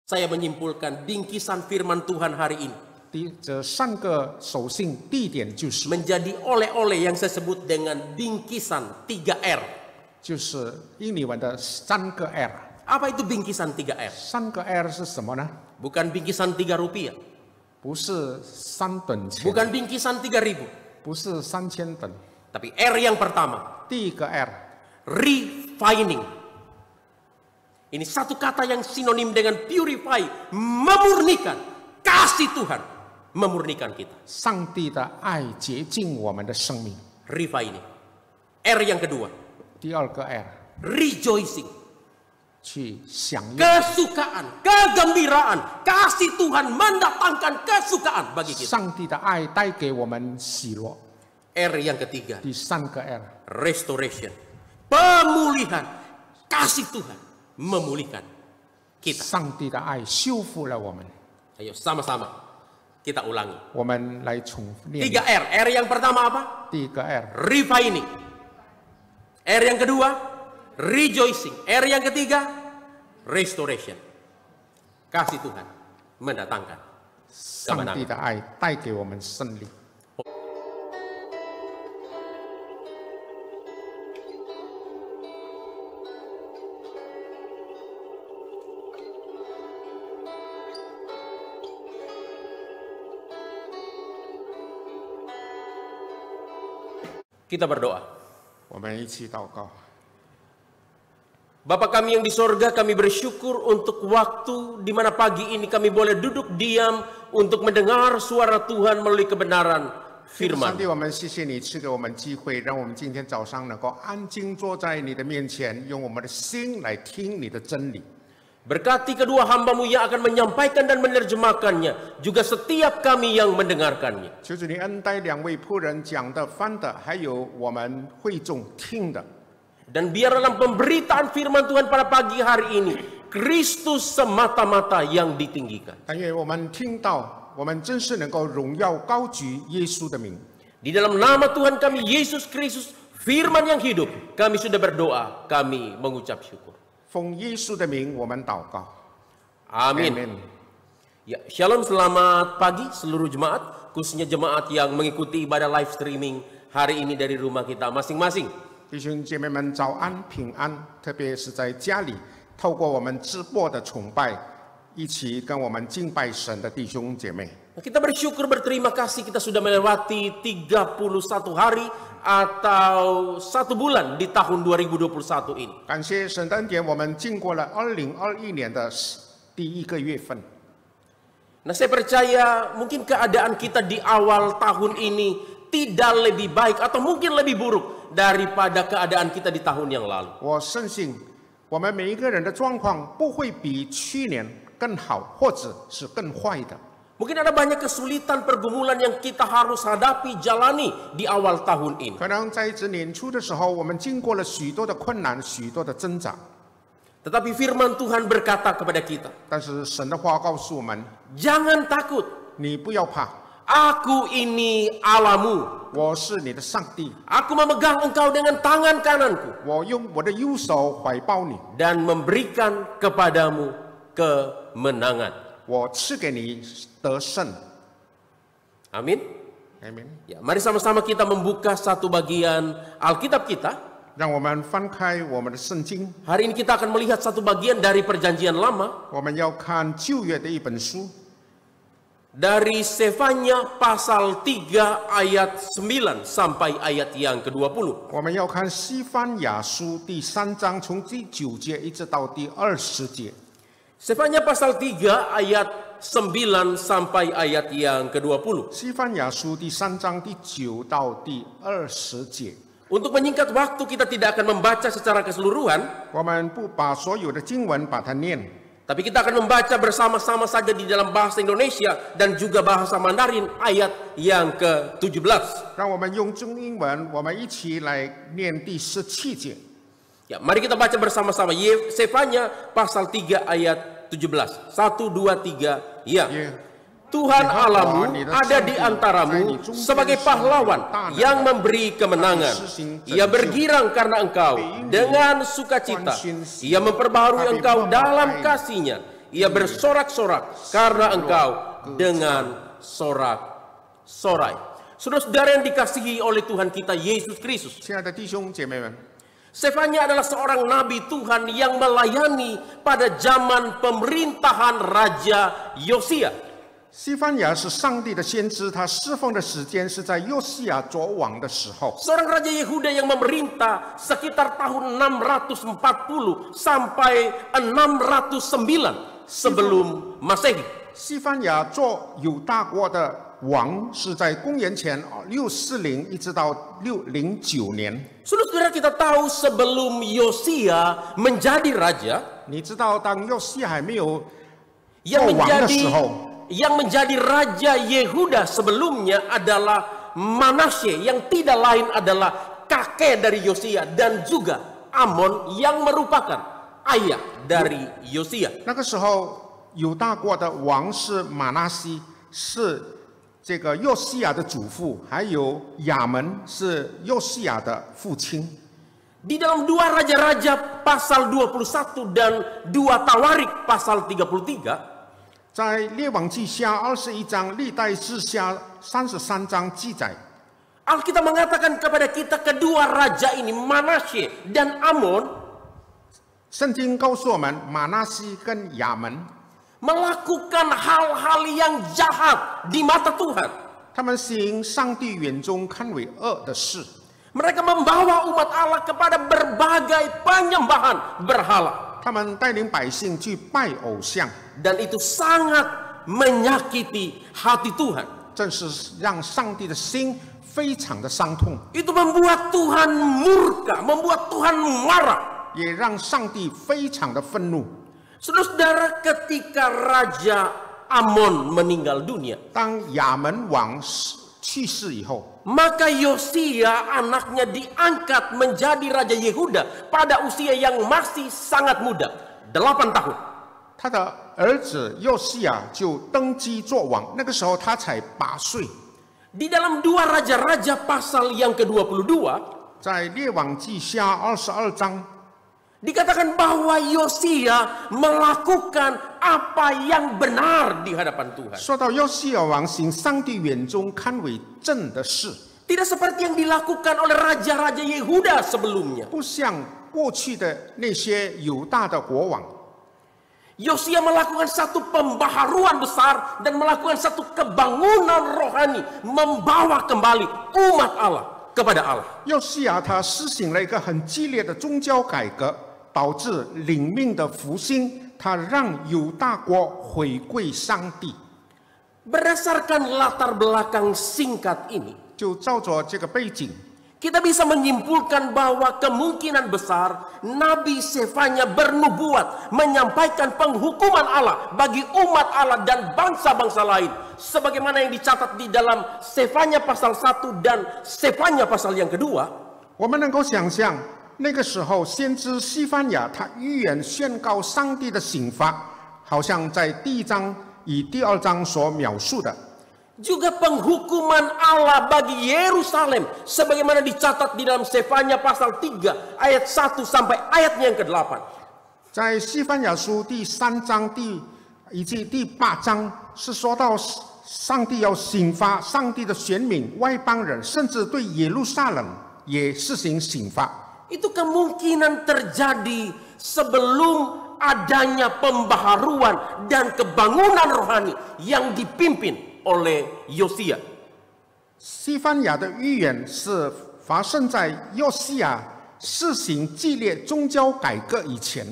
Saya menyimpulkan bingkisan firman Tuhan hari ini 这3个手信地点就是 menjadi oleh-oleh yang saya sebut dengan bingkisan 3R. 就是英语文的3个 R。 Apa itu bingkisan 3R? 3个 R 是什么呢？ Bukan bingkisan 3 rupiah. 不是3等钱， Bukan bingkisan 3000. 不是3000等。 Tapi R yang pertama, 第一个 R refining. Ini satu kata yang sinonim dengan purify, memurnikan. Kasih Tuhan memurnikan kita. 上帝的爱洁净我们的生命。 Refining. R yang kedua, 第二个 R rejoicing. 去享用 Kesukaan, kegembiraan, kasih Tuhan mendatangkan kesukaan bagi kita. 上帝的爱带给我们喜乐。 R yang ketiga, 第3个 R restoration. Pemulihan, kasih Tuhan memulihkan kita. 上帝的爱修复了我们。 Ayo sama-sama kita ulangi. 我们来重念 3R. R yang pertama apa? 第一个 R Refining. R yang kedua, rejoicing. R yang ketiga, restoration. Kasih Tuhan mendatangkan 上帝 kemenangan. 的爱带给我们胜利。 Kita berdoa. 我们一起祷告。 Bapa kami yang di sorga, kami bersyukur untuk waktu di mana pagi ini kami boleh duduk diam untuk mendengar suara Tuhan melalui kebenaran 上 firman. 帝，我们谢谢你赐给我们机会，让我们今天早上能够安静坐在你的面前，用我们的心来听你的真理。 Berkati kedua hamba-Mu yang akan menyampaikan dan menerjemahkannya, juga setiap kami yang mendengarkannya. 求主你恩待2位仆人讲的、翻的，还有我们会众听的。 Dan biar dalam pemberitaan firman Tuhan pada pagi hari ini, Kristus semata-mata yang ditinggikan. 但愿我们听到，我们真是能够荣耀高举耶稣的名。 Di dalam nama Tuhan kami, Yesus Kristus, firman yang hidup, kami sudah berdoa, kami mengucap syukur. 奉耶稣的名，我们祷告。 Amin. Ya, shalom, selamat pagi seluruh jemaat, khususnya jemaat yang mengikuti ibadah live streaming hari ini dari rumah kita masing-masing. 弟兄姐妹们，早安平安！特别是在家里，透过我们直播的崇拜，一起跟我们敬拜神的弟兄姐妹。 Kita bersyukur berterima kasih kita sudah melewati 31 hari atau 1 bulan di tahun 2021 ini. 感谢神的恩典，我们经过了2021年的第1个月份。 Nah, saya percaya mungkin keadaan kita di awal tahun ini tidak lebih baik atau mungkin lebih buruk daripada keadaan kita di tahun yang lalu. 我深信，我们每一个人的状况不会比去年更好，或者是更坏的。 Mungkin ada banyak kesulitan pergumulan yang kita harus hadapi, jalani di awal tahun ini. 可能在这年初的时候，我们经过了许多的困难，许多的挣扎。 Tetapi firman Tuhan berkata kepada kita, 但是神的话告诉我们， jangan takut, 你不要怕， aku ini Allahmu. 我是你的上帝， Aku memegang engkau dengan tangan kananku 我用我的右手怀抱你， dan memberikan kepadamu kemenangan. 我赐给你得胜。 Amin. Amin。 Ya, mari sama-sama kita membuka satu bagian Alkitab kita. 让我们翻开我们的圣经， Hari ini kita akan melihat satu bagian dari Perjanjian Lama 我们要看旧约的一本书， dari Sefanya pasal 3 ayat 9 sampai ayat yang ke-20. 我们要看西番雅书第3章，从第9节一直到第20节。 Sefanya pasal 3 ayat 9 sampai ayat yang ke-20. 西番雅书第3章第9到第20节。 Untuk menyingkat waktu kita tidak akan membaca secara keseluruhan, 我们不把所有的经文把它念， tapi kita akan membaca bersama-sama saja di dalam bahasa Indonesia dan juga bahasa Mandarin ayat yang ke-17. 让我们用中英文，我们一起来念第17节。 Ya, mari kita baca bersama-sama Sefanya pasal 3 ayat 17. 1, 2, 3, ya. Tuhan Allahmu ada di antaramu sebagai pahlawan yang memberi kemenangan. Ia bergirang karena engkau dengan sukacita. Ia memperbaharui engkau dalam kasih-Nya. Ia bersorak-sorak karena engkau dengan sorak-sorai. Saudara-saudara yang dikasihi oleh Tuhan kita Yesus Kristus. 亲爱的弟兄姐妹们， Sefanya adalah seorang nabi Tuhan yang melayani pada zaman pemerintahan Raja Yosia. 西番雅是上帝的先知，他侍奉的时间是在约西亚作王的时候。 Seorang Raja Yehuda yang memerintah sekitar tahun 640 sampai 609 sebelum Masehi. 西番雅做犹大国的王是在公元前640一直到609年。 Saudara-saudara, kita tahu sebelum Yosia menjadi raja, 你知道，当约西亚还没有 yang 做王的时候， menjadi raja Yehuda sebelumnya adalah Manasye, yang tidak lain adalah kakek dari Yosia, dan juga Amon yang merupakan ayah dari Yosia. 那个时候犹大国的王是马拿西，是这个约西亚的祖父，还有亚门是约西亚的父亲。 Di dalam 2 Raja-Raja pasal 21 dan 2 Tawarik pasal 33, 在列王记下21章、历代志下33章记载， Alkitab mengatakan kepada kita kedua raja ini, Manasye dan Amon, 圣经告诉我们，马拿西跟亚门， melakukan hal-hal yang jahat di mata Tuhan. 他们行上帝眼中看为恶的事。 Mereka membawa umat Allah kepada berbagai penyembahan berhala. 他们带领百姓去拜偶像， Dan itu sangat menyakiti hati Tuhan. 正是让上帝的心非常的伤痛， Itu membuat Tuhan murka, membuat Tuhan marah. 也让上帝非常的愤怒。 Saudara-saudara, ketika Raja Amon meninggal dunia, 当亚门王去世以后， maka Yosia anaknya diangkat menjadi Raja Yehuda pada usia yang masih sangat muda, 8 tahun. 他的儿子约西亚就登基做王，那个时候他才8岁。 Di dalam 2 Raja-Raja pasal yang ke-22, 在列王记下22章， dikatakan bahwa Yosia melakukan apa yang benar di hadapan Tuhan. 说到约西亚王行上帝眼中看为正的事， Tidak seperti yang dilakukan oleh raja-raja Yehuda sebelumnya. 不像过去的那些犹大的国王。 Yosia melakukan satu pembaharuan besar dan melakukan satu kebangunan rohani, membawa kembali umat Allah kepada Allah. 约西亚他施行了一个很激烈的宗教改革，导致领命的复兴，他让犹大国回归上帝。 Berdasarkan latar belakang singkat ini, 就照着这个背景， kita bisa menyimpulkan bahwa kemungkinan besar Nabi Sefanya bernubuat menyampaikan penghukuman Allah bagi umat Allah dan bangsa-bangsa lain, sebagaimana yang dicatat di dalam Sefanya pasal 1 dan Sefanya pasal yang kedua. 我们能够想象，那个时候先知西番雅他预言宣告上帝的刑罚，好像在第1章与第2章所描述的。 Juga penghukuman Allah bagi Yerusalem sebagaimana dicatat di dalam Sefanya pasal 3 ayat 1 sampai ayatnya yang ke-8. 在西番雅书第3章以及第8章是说到上帝要刑罚上帝的选民外邦人，甚至对耶路撒冷也施行刑罚。 Itu kemungkinan terjadi sebelum adanya pembaharuan dan kebangunan rohani yang dipimpin oleh Yosia. 西番雅的预言是发生在约西亚施行激烈宗教改革以前。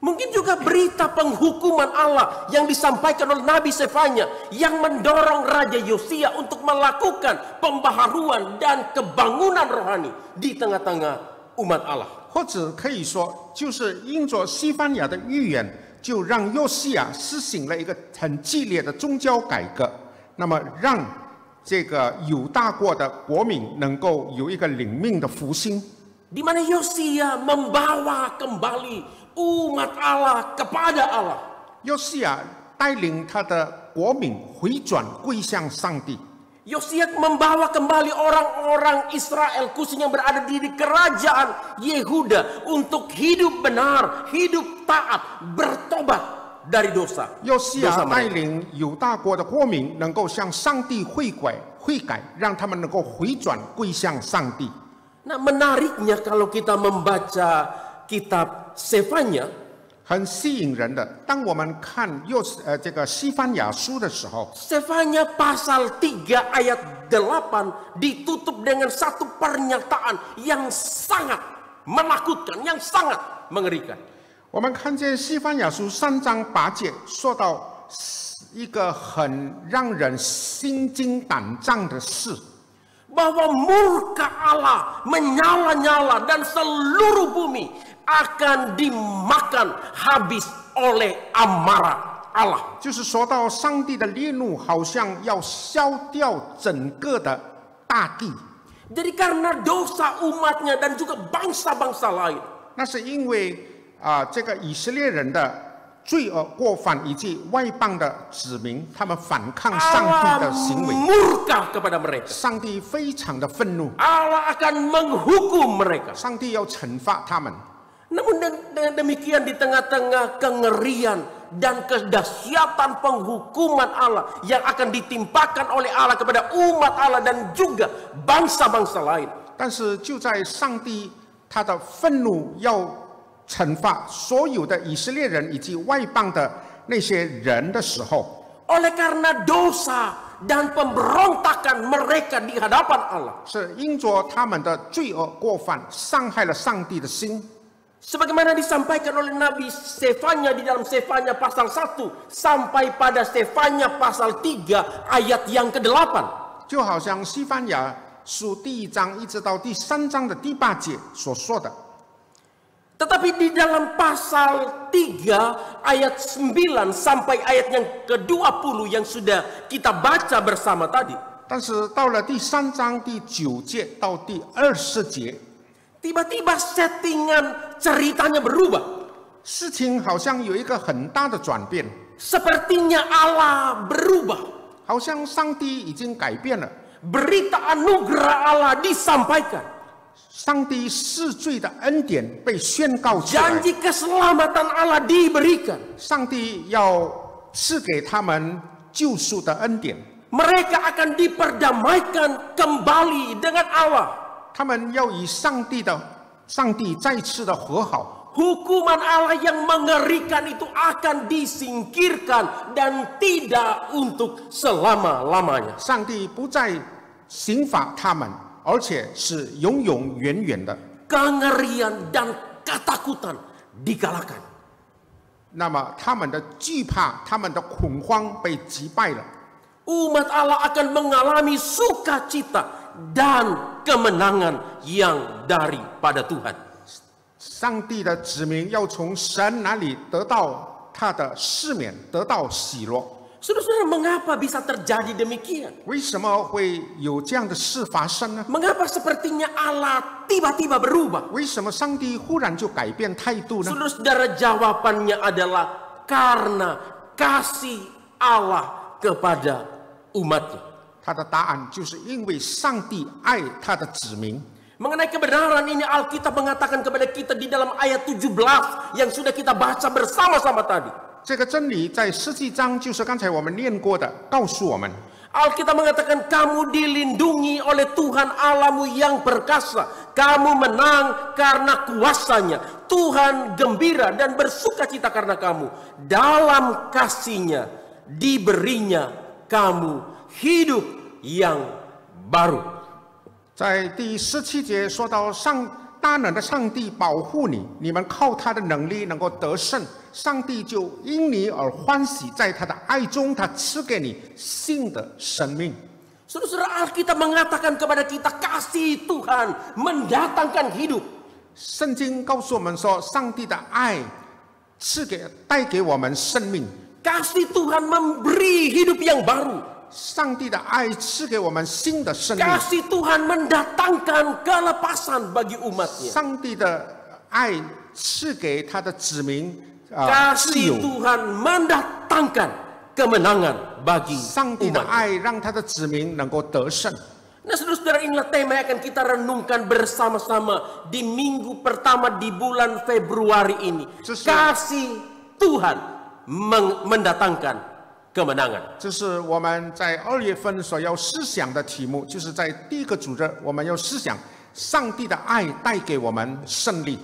Mungkin juga berita penghukuman Allah yang disampaikan oleh Nabi Sefanya yang mendorong Raja Yosia untuk melakukan pembaharuan dan kebangunan rohani di tengah-tengah umat Allah. 或者可以说，就是因着西番雅的预言，就让约西亚施行了一个很激烈的宗教改革，那么让这个犹大国的国民能够有一个领命的复兴。 Di mana Yosia membawa kembali umat Allah kepada Allah. 约西亚带领他的国民回转归向上帝。 Yosia membawa kembali orang-orang Israel khususnya yang berada di kerajaan Yehuda untuk hidup benar, hidup taat, bertobat dari dosa. 约西亚 dosa 带 mereka. 领犹大国的国民能够向上帝悔改，让他们能够回转归向上帝。 Nah, menariknya kalau kita membaca kitab Sefanya, 很吸引人的。当我们看这个西番雅书的时候， Sefanya pasal 3 ayat 8 ditutup dengan satu pernyataan yang sangat menakutkan, yang sangat mengerikan. 我们看见西番雅书3章8节说到一个很让人心惊胆战的事。 Bahwa murka Allah menyala-nyala dan seluruh bumi akan dimakan habis oleh amarah Allah. 就是说到上帝的烈怒好像要消掉整个的大地。 Jadi karena dosa umatnya dan juga bangsa-bangsa lain. 那是因为这个以色列人的罪恶过犯以及外邦的子民，他们反抗上帝的行为， murka kepada mereka. 上帝非常的愤怒， Allah akan menghukum mereka. 上帝要惩罚他们。 Namun dengan demikian di tengah-tengah kengerian dan kedahsyatan penghukuman Allah yang akan ditimpakan oleh Allah kepada umat Allah dan juga bangsa-bangsa lain. 但是就在上帝他的愤怒要惩罚所有的以色列人以及外邦的那些人的时候， Oleh karena dosa dan pemberontakan mereka di hadapan Allah. 是因着他们的罪恶过犯伤害了上帝的心。 Sebagaimana disampaikan oleh Nabi Sefanya di dalam Sefanya pasal 1 sampai pada Sefanya pasal 3 ayat yang ke-8. 就好像西番雅书第1章一直到第3章的第8节所说的。 Tetapi di dalam pasal 3 ayat 9 sampai ayat yang ke-20 yang sudah kita baca bersama tadi. 但是到了第3章第9节到第20节， Tiba-tiba settingan ceritanya berubah. 事情好像有一个很大的转变， Sepertinya Allah berubah. 好像上帝已经改变了， Berita anugerah Allah disampaikan. 上帝赦罪的恩典被宣告出来， Janji keselamatan Allah diberikan. 上帝要赐给他们救赎的恩典， Mereka akan diperdamaikan kembali dengan Allah. 他们要与上帝再次的和好。 Hukuman Allah yang mengerikan itu akan disingkirkan dan tidak untuk selama-lamanya. 上帝不再刑罚他们，而且是永永远远的。 Kengerian dan ketakutan dikalahkan. 那么他们的惧怕、他们的恐慌被击败了。 Umat Allah akan mengalami sukacita dan kemenangan yang daripada Tuhan. 上帝的子民要从神那里得到他的赦免，得到喜乐。 Saudara-saudara, mengapa bisa terjadi demikian? 为什么会有这样的事发生呢？ Mengapa sepertinya Allah tiba-tiba berubah? 为什么上帝忽然就改变态度呢？ Saudara-saudara, jawabannya adalah karena kasih Allah kepada umatnya. 他的答案就是因为上帝爱他的子民。 Mengenai kebenaran ini Alkitab mengatakan kepada kita di dalam ayat 17 yang sudah kita baca bersama-sama tadi. 这个真理在17章就是刚才我们念过的，告诉我们。 Alkitab mengatakan kamu dilindungi oleh Tuhan Allahmu yang perkasa. Kamu menang karena kuasanya. Tuhan gembira dan bersukacita karena kamu. Dalam kasih-Nya diberinya kamu hidup yang baru. 在第17节说到大能的上帝保护你，你们靠他的能力能够得胜，上帝就因你而欢喜，在他的爱中，他赐给你新的生命。 Saudara-saudara, Alkitab mengatakan kepada kita kasih Tuhan mendatangkan hidup. 圣经告诉我们说，上帝的爱带给我们生命。 Kasih Tuhan memberi hidup yang baru. 上帝的爱赐给我们新的生命。 Kasih Tuhan mendatangkan kelepasan bagi umatnya. 上帝的爱赐给他的子民自 Kasih 由。 Tuhan mendatangkan kemenangan bagi 上帝的 umatnya. 爱让他的子民能够得胜。 Nah, saudara-saudara, inilah tema yang akan kita renungkan bersama-sama di minggu pertama di bulan Februari ini. Terus- Kasih Tuhan mendatangkan kemenangan. 这是我们在2月份所要思想的题目，就是在第一个主日，我们要思想上帝的爱带给我们胜利。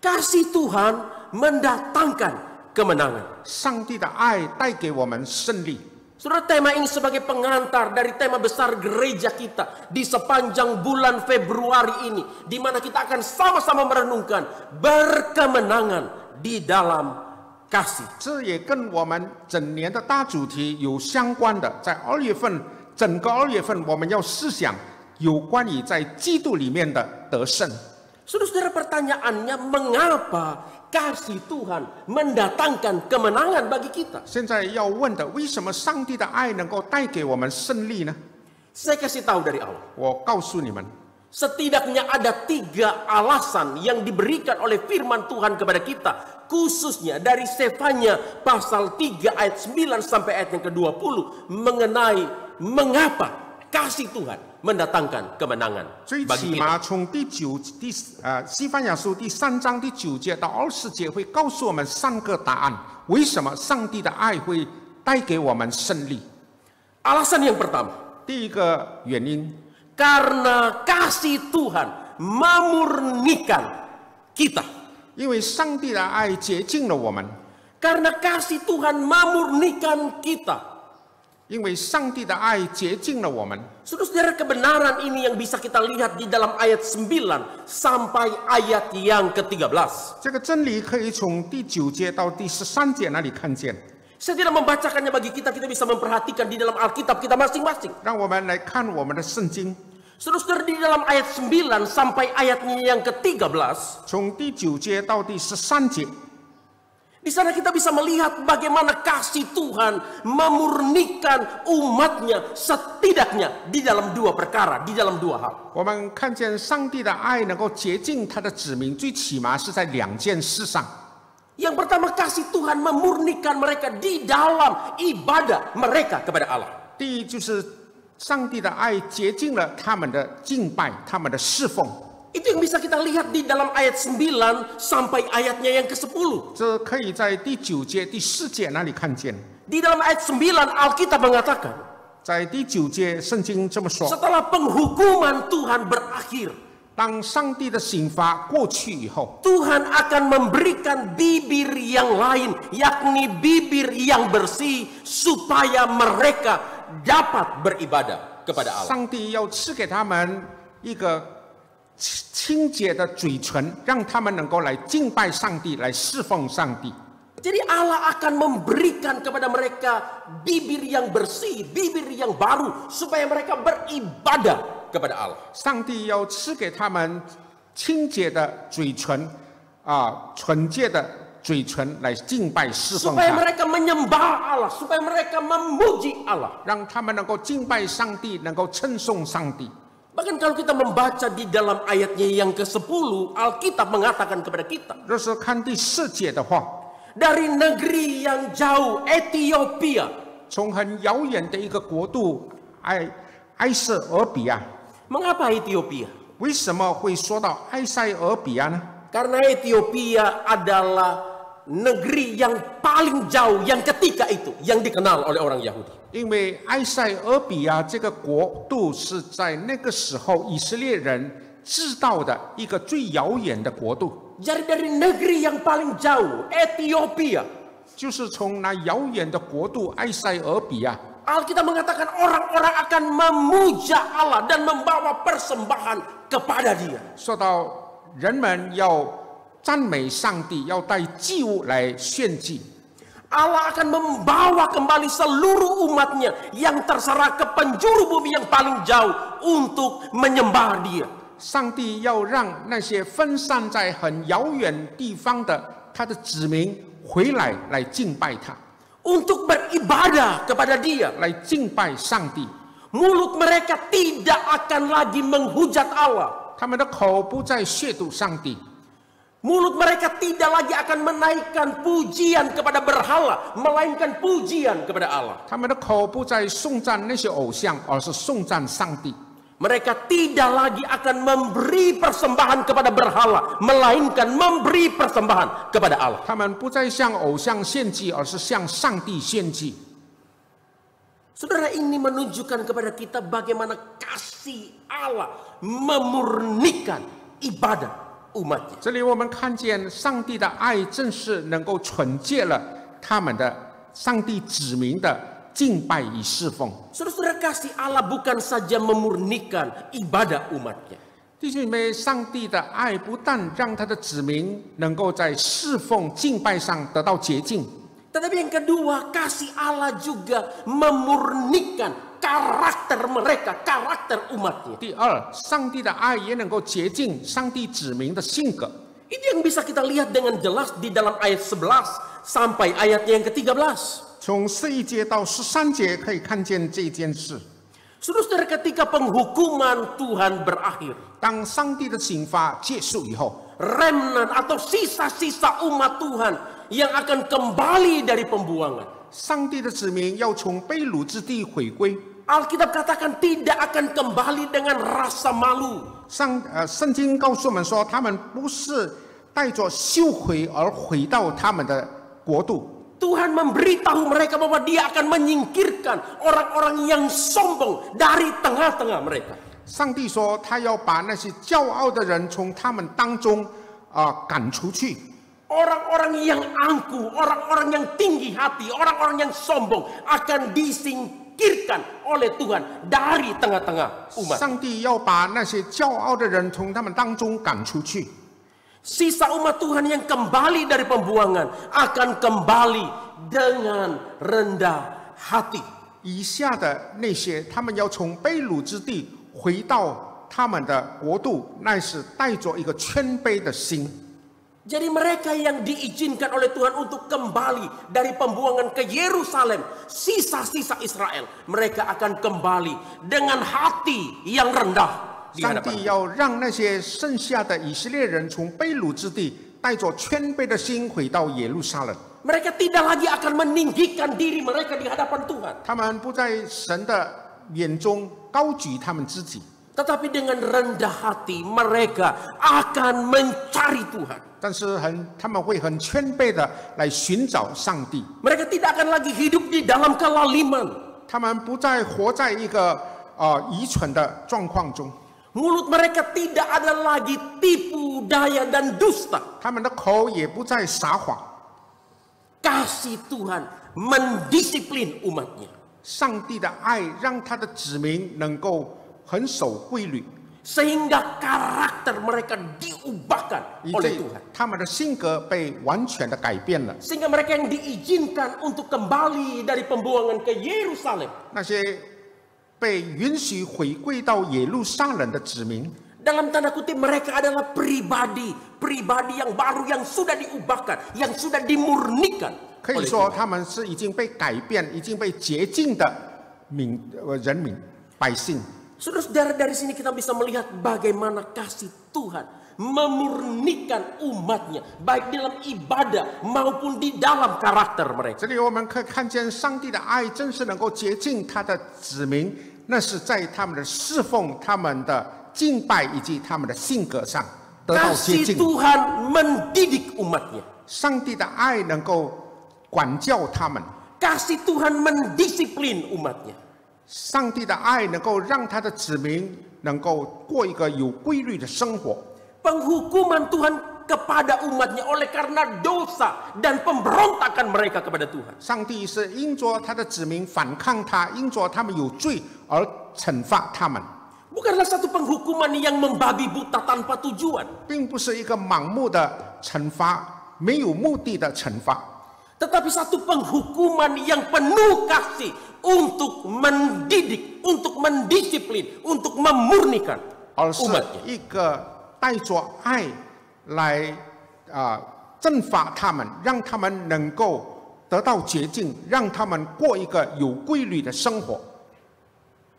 Kasih Tuhan mendatangkan kemenangan. 上帝的爱带给我们胜利。 Saudara, tema ini sebagai pengantar dari tema besar gereja kita di sepanjang bulan Februari ini, di mana kita akan sama-sama merenungkan berkemenangan di dalam kasih. 这也跟我们整年的大主题有相关的。在2月份，整个2月份，我们要思想有关于在基督里面的得胜。 Saudara, pertanyaannya, mengapa kasih Tuhan mendatangkan kemenangan bagi kita? 现在要问的，为什么上帝的爱能够带给我们胜利呢？ Saya kasih tahu dari awal. 我告诉你们， Setidaknya ada 3 alasan yang diberikan oleh firman Tuhan kepada kita, khususnya dari Sefanya pasal 3 ayat 9 sampai ayat yang ke-20 mengenai mengapa kasih Tuhan mendatangkan kemenangan 最 bagi 起 kita. 码从西番雅书第3章第9节到20节会告诉我们3个答案，为什么上帝的爱会带给我们胜利。 Alasan yang pertama, 第一个原因， karena kasih Tuhan memurnikan kita. 因为上帝的爱洁净了我们， Karena kasih Tuhan memurnikan kita. 因为上帝的爱洁净了我们。 Saudara, kebenaran ini yang bisa kita lihat di dalam ayat 9 sampai ayat yang ke-13. 这个真理可以从第9节到第13节那里看见。 Saya tidak membacakannya bagi kita, kita bisa memperhatikan di dalam Alkitab kita masing-masing. 让我们来看我们的圣经， Saudara, di dalam ayat 9 sampai ayatnya yang ke-13, 从第9节到第13节， di sana kita bisa melihat bagaimana kasih Tuhan memurnikan umatnya setidaknya di dalam 2 perkara, di dalam 2 hal. 我们看见上帝的爱能够洁净他的子民，最起码是在2件事上。 Yang pertama, kasih Tuhan memurnikan mereka di dalam ibadah mereka kepada Allah. 第一就是上帝的爱洁净了他们的敬拜，他们的侍奉。 Itu yang bisa kita lihat di dalam ayat 9 sampai ayatnya yang ke-10. 这可以在第9节、第4节那里看见。 Di dalam ayat 9 Alkitab mengatakan, 在第9节，圣经这么说： setelah penghukuman Tuhan berakhir, 当上帝的刑罚过去以后， Tuhan akan memberikan bibir yang lain, yakni bibir yang bersih, supaya mereka dapat beribadah kepada Allah. 上帝要赐给他们一个清洁的嘴唇，让他们能够来敬拜上帝，来侍奉上帝。 Jadi Allah akan memberikan kepada mereka bibir yang bersih, bibir yang baru, supaya mereka beribadah kepada Allah. 上帝要赐给他们清洁的嘴唇，纯洁的嘴唇来敬拜侍奉 Supaya 他， mereka menyembah Allah, supaya mereka memuji Allah. 让他们能够敬拜上帝，能够称颂上帝。 Bahkan kalau kita membaca di dalam ayatnya yang ke-10, Alkitab mengatakan kepada kita, 若是看第4节的话， dari negeri yang jauh, Ethiopia. 从很遥远的一个国度埃塞俄比亚， Mengapa Ethiopia? 为什么会说到埃塞俄比亚呢？ Karena Ethiopia adalah negeri yang paling jauh yang ketika itu yang dikenal oleh orang Yahudi. 因为埃塞俄比亚这个国度是在那个时候以色列人知道的一个最遥远的国度， Jadi dari negeri yang paling jauh, Ethiopia, 就是从那遥远的国度埃塞俄比亚。 Alkitab mengatakan orang-orang akan memuja Allah dan membawa persembahan kepada Dia. 说到人们要赞美上帝，要带祭物来献祭。 Allah akan membawa kembali seluruh umatnya yang terserah ke penjuru bumi yang paling jauh untuk menyembah Dia. 上帝要让那些分散在很遥远地方的他的子民回来，来敬拜他， Untuk beribadah kepada Dia. 来敬拜上帝。 Mulut mereka tidak akan lagi menghujat Allah. 他们的口不再亵渎上帝， Mulut mereka tidak lagi akan menaikkan pujian kepada berhala, melainkan pujian kepada Allah. 他们的口不再颂赞那些偶像，而是颂赞上帝。Mereka tidak lagi akan memberi persembahan kepada berhala, melainkan memberi persembahan kepada Allah. 他们不再向偶像献祭，而是向上帝献祭。 Saudara, ini menunjukkan kepada kita bagaimana kasih Allah memurnikan ibadah umatnya. 这里我们看见上帝的爱正是能够惩戒了他们的上帝指明的敬拜与侍奉。 Saudara, kasih Allah bukan saja memurnikan ibadah umatnya. 弟兄妹，上帝的爱不但让他的子民能够在侍奉敬拜上得到洁净， Tetapi yang kedua, kasih Allah juga memurnikan karakter mereka, karakter umatnya. 第二，上帝的爱也能够洁净上帝子民的性格。 Itu yang bisa kita lihat dengan jelas di dalam ayat 11 sampai ayatnya yang ke-13. 从11节到13节可以看见这件事。 Saudara, ketika penghukuman Tuhan berakhir, 当上帝的刑罚结束以后， remnant atau sisa-sisa umat Tuhan yang akan kembali dari pembuangan. 上帝的子民要从被掳之地回归。 Alkitab katakan tidak akan kembali dengan rasa malu. 圣经告诉我们说，他们不是带着羞愧而回到他们的国度。 Tuhan memberitahu mereka bahwa Dia akan menyingkirkan orang-orang yang sombong dari tengah-tengah mereka. 上帝说，他要把那些骄傲的人从他们当中赶出去。 Orang-orang yang angkuh, orang-orang yang tinggi hati, orang-orang yang sombong akan disingkirkan oleh Tuhan dari tengah-tengah umat. 上帝要把那些骄傲的人从他们当中赶出去。 Sisa umat Tuhan yang kembali dari pembuangan akan kembali dengan rendah hati. 以下的那些，他们要从被掳之地回到他们的国度，那是带着一个谦卑的心。 Jadi mereka yang diizinkan oleh Tuhan untuk kembali dari pembuangan ke Yerusalem, sisa-sisa Israel, mereka akan kembali dengan hati yang rendah. 上帝要让那些剩下的以色列人从被掳之地带着谦卑的心回到耶路撒冷。 Mereka tidak lagi akan meninggikan diri mereka di hadapan Tuhan. 他们不在神的眼中高举他们自己， Tetapi dengan rendah hati mereka akan mencari Tuhan. 但是他们会很谦卑的来寻找上帝。 Mereka tidak akan lagi hidup di dalam kelaliman. 他们不再活在一个愚蠢的状况中。 Mulut mereka tidak ada lagi tipu daya dan dusta. 他们的口也不再撒谎。 Kasih Tuhan mendisiplin umatnya. 上帝的爱让他的子民能够很守规律， Sehingga karakter mereka diubahkan 以 oleh 致 Tuhan. 他们的性格被完全的改变了。 Sehingga mereka yang diizinkan untuk kembali dari pembuangan ke Yerusalem. 那些被允许回归到耶路撒冷的子民， Dalam tanda kutip mereka adalah pribadi yang baru, yang sudah diubahkan, yang sudah dimurnikan 可以 oleh 说 Tuhan. 他们是已经被改变、已经被洁净的人民百姓。 Saudara-saudara, dari sini kita bisa melihat bagaimana kasih Tuhan memurnikan umatnya, baik dalam ibadah maupun di dalam karakter mereka. 这里我们可以看见上帝的爱真是能够洁净他的子民，那是在他们的侍奉、他们的敬拜以及他们的性格上得到洁 Kasih 净。 Tuhan mendidik umatnya. 上帝的爱能够管教他们， Kasih Tuhan mendisiplin umatnya. 上帝的爱能够让他的子民能够过一个有规律的生活。 Penghukuman Tuhan kepada umatnya oleh karena dosa dan pemberontakan mereka kepada Tuhan. 上帝是因着他的子民反抗他，因着他们有罪而惩罚他们， Bukanlah satu penghukuman yang membabi buta tanpa tujuan. 并不是一个盲目的惩罚，没有目的的惩罚， Tetapi satu penghukuman yang penuh kasih untuk mendidik, untuk mendisiplin, untuk memurnikan 而是 umatnya. 一个带着爱来惩罚他们，让他们能够得到洁净，让他们过一个有规律的生活。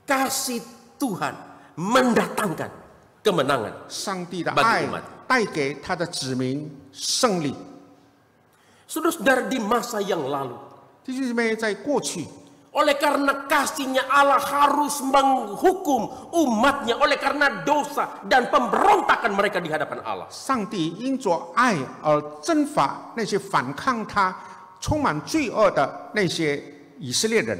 Kasih Tuhan mendatangkan kemenangan 上帝的 bagi 爱 umat. 带给他的子民胜利。 Saudara-saudara, di masa yang lalu 弟兄姊妹，在过去， Oleh karena kasihnya Allah harus menghukum umatnya oleh karena dosa dan pemberontakan mereka di hadapan Allah. 上帝因着爱而征伐那些反抗他、充满罪恶的那些以色列人，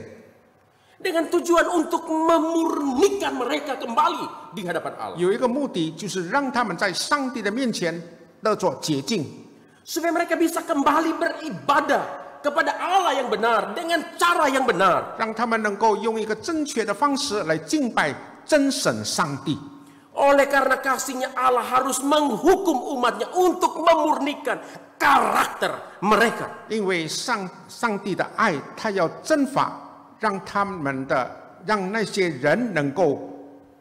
Dengan tujuan untuk memurnikan mereka kembali di hadapan Allah. 有一个目的，就是让他们在上帝的面前得着洁净， Supaya mereka bisa kembali beribadah kepada Allah yang benar dengan cara yang benar. 让他们能够用一个正确的方式来敬拜真神上帝。 Oleh karena kasihnya Allah harus menghukum umatnya untuk memurnikan karakter mereka. 因为上帝的爱，他要征伐，让那些人能够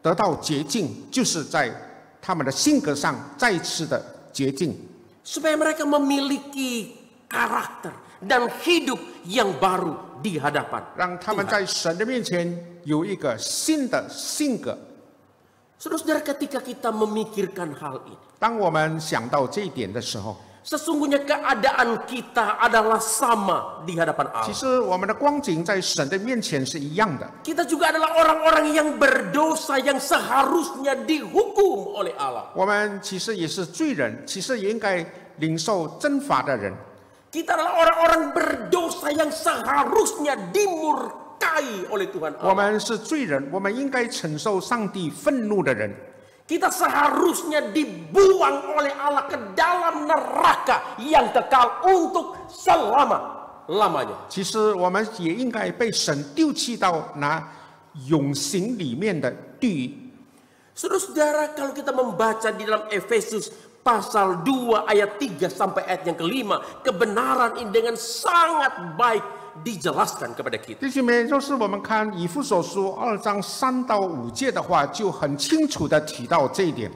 得到洁净，就是在他们的性格上再一次的洁净， Supaya mereka memiliki karakter dan hidup yang baru di hadapan 让他们 Tuhan. 在神的面前有一个新的性格。 Saudara-saudara, ketika kita memikirkan hal ini, 当我们想到这一点的时候， sesungguhnya keadaan kita adalah sama di hadapan 其 Allah. 实我们的光景在神的面前是一样的。 Kita juga adalah orang-orang yang berdosa yang seharusnya dihukum oleh Allah. 我们其实也是罪人，其实也应该领受征伐的人。 Kita adalah orang-orang berdosa yang seharusnya dimurkai oleh Tuhan 我 Allah. 们是罪人，我们应该承受上帝愤怒的人。 Kita seharusnya dibuang oleh Allah ke dalam neraka yang kekal untuk selama-lamanya. 其实我们也应该被神丢弃到那永刑里面的地狱。 Saudara-saudara, kalau kita membaca di dalam Efesus pasal 2 ayat 3 sampai ayat yang kelima, kebenaran ini dengan sangat baik dijelaskan kepada kita. 弟兄们，若是我们看以弗所书2章3到5节的话，就很清楚的提到这一点。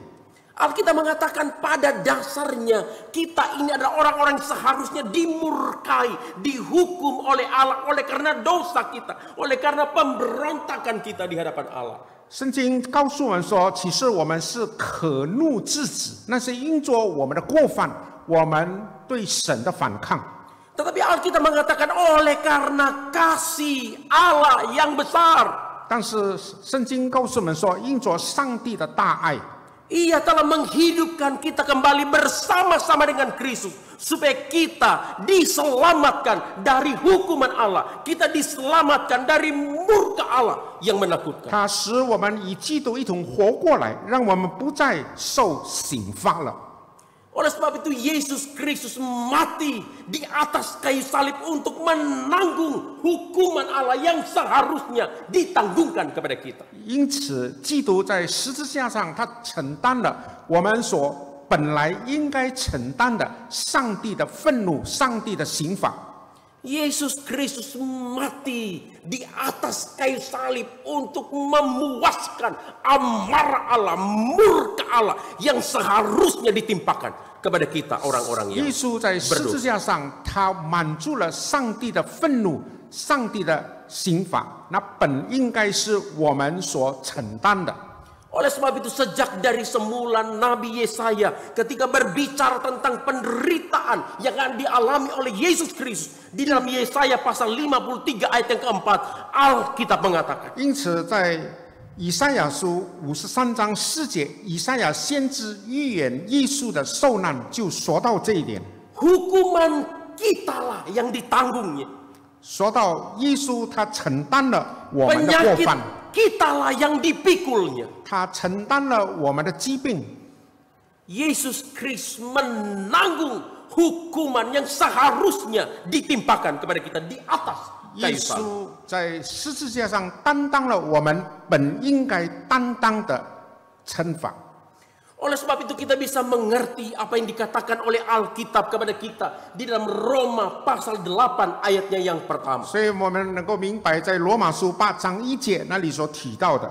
Alkitab mengatakan pada dasarnya kita ini adalah orang-orang yang seharusnya dimurkai, dihukum oleh Allah oleh karena dosa kita, oleh karena pemberontakan kita di hadapan Allah. 圣经告诉我们说，其实我们是可怒之子，那是因着我们的过犯，我们对神的反抗。 Tetapi Alkitab mengatakan oleh karena kasih Allah yang besar, 但是圣经告诉我们说，因着上帝的大爱， Ia telah menghidupkan kita kembali bersama-sama dengan Kristus supaya kita diselamatkan dari hukuman Allah, kita diselamatkan dari murka Allah yang menakutkan. 它使我们与基督一同活过来，让我们不再受刑罚了。 Oleh sebab itu Yesus Kristus mati di atas kayu salib untuk menanggung hukuman Allah yang seharusnya ditanggungkan kepada kita. 因此，基督在十字架上，他承担了我们所本来应该承担的上帝的愤怒、上帝的刑罚。 Yesus Kristus mati di atas kayu salib untuk memuaskan amarah Allah, murka Allah yang seharusnya ditimpakan kepada kita orang-orang yang 耶稣在十字架上，他满足了上帝的愤怒、上帝的刑罚，那本应该是我们所承担的。 Oleh sebab itu sejak dari semula Nabi Yesaya ketika berbicara tentang penderitaan yang akan dialami oleh Yesus Kristus di dalam Yesaya pasal 53 ayat yang keempat, Alkitab mengatakan. 因此，在以赛亚书53章4节，以赛亚先知预言耶稣的受难，就说到这一点。 Hukuman kita lah yang ditanggungnya. 说到耶稣，他承担了我们的过 Penyakit 犯， kita lah yang dipikulnya. 他承担了我们的疾病。 Yesus Kristus menanggung hukuman yang seharusnya ditimpakan kepada kita di atas 耶 kayu salib. 稣在十字架上担当了我们本应该担当的惩罚。 Oleh sebab itu kita bisa mengerti apa yang dikatakan oleh Alkitab kepada kita di dalam Roma pasal 8 ayatnya yang pertama. 所以我们能够明白，在罗马书8章1节那里所提到的，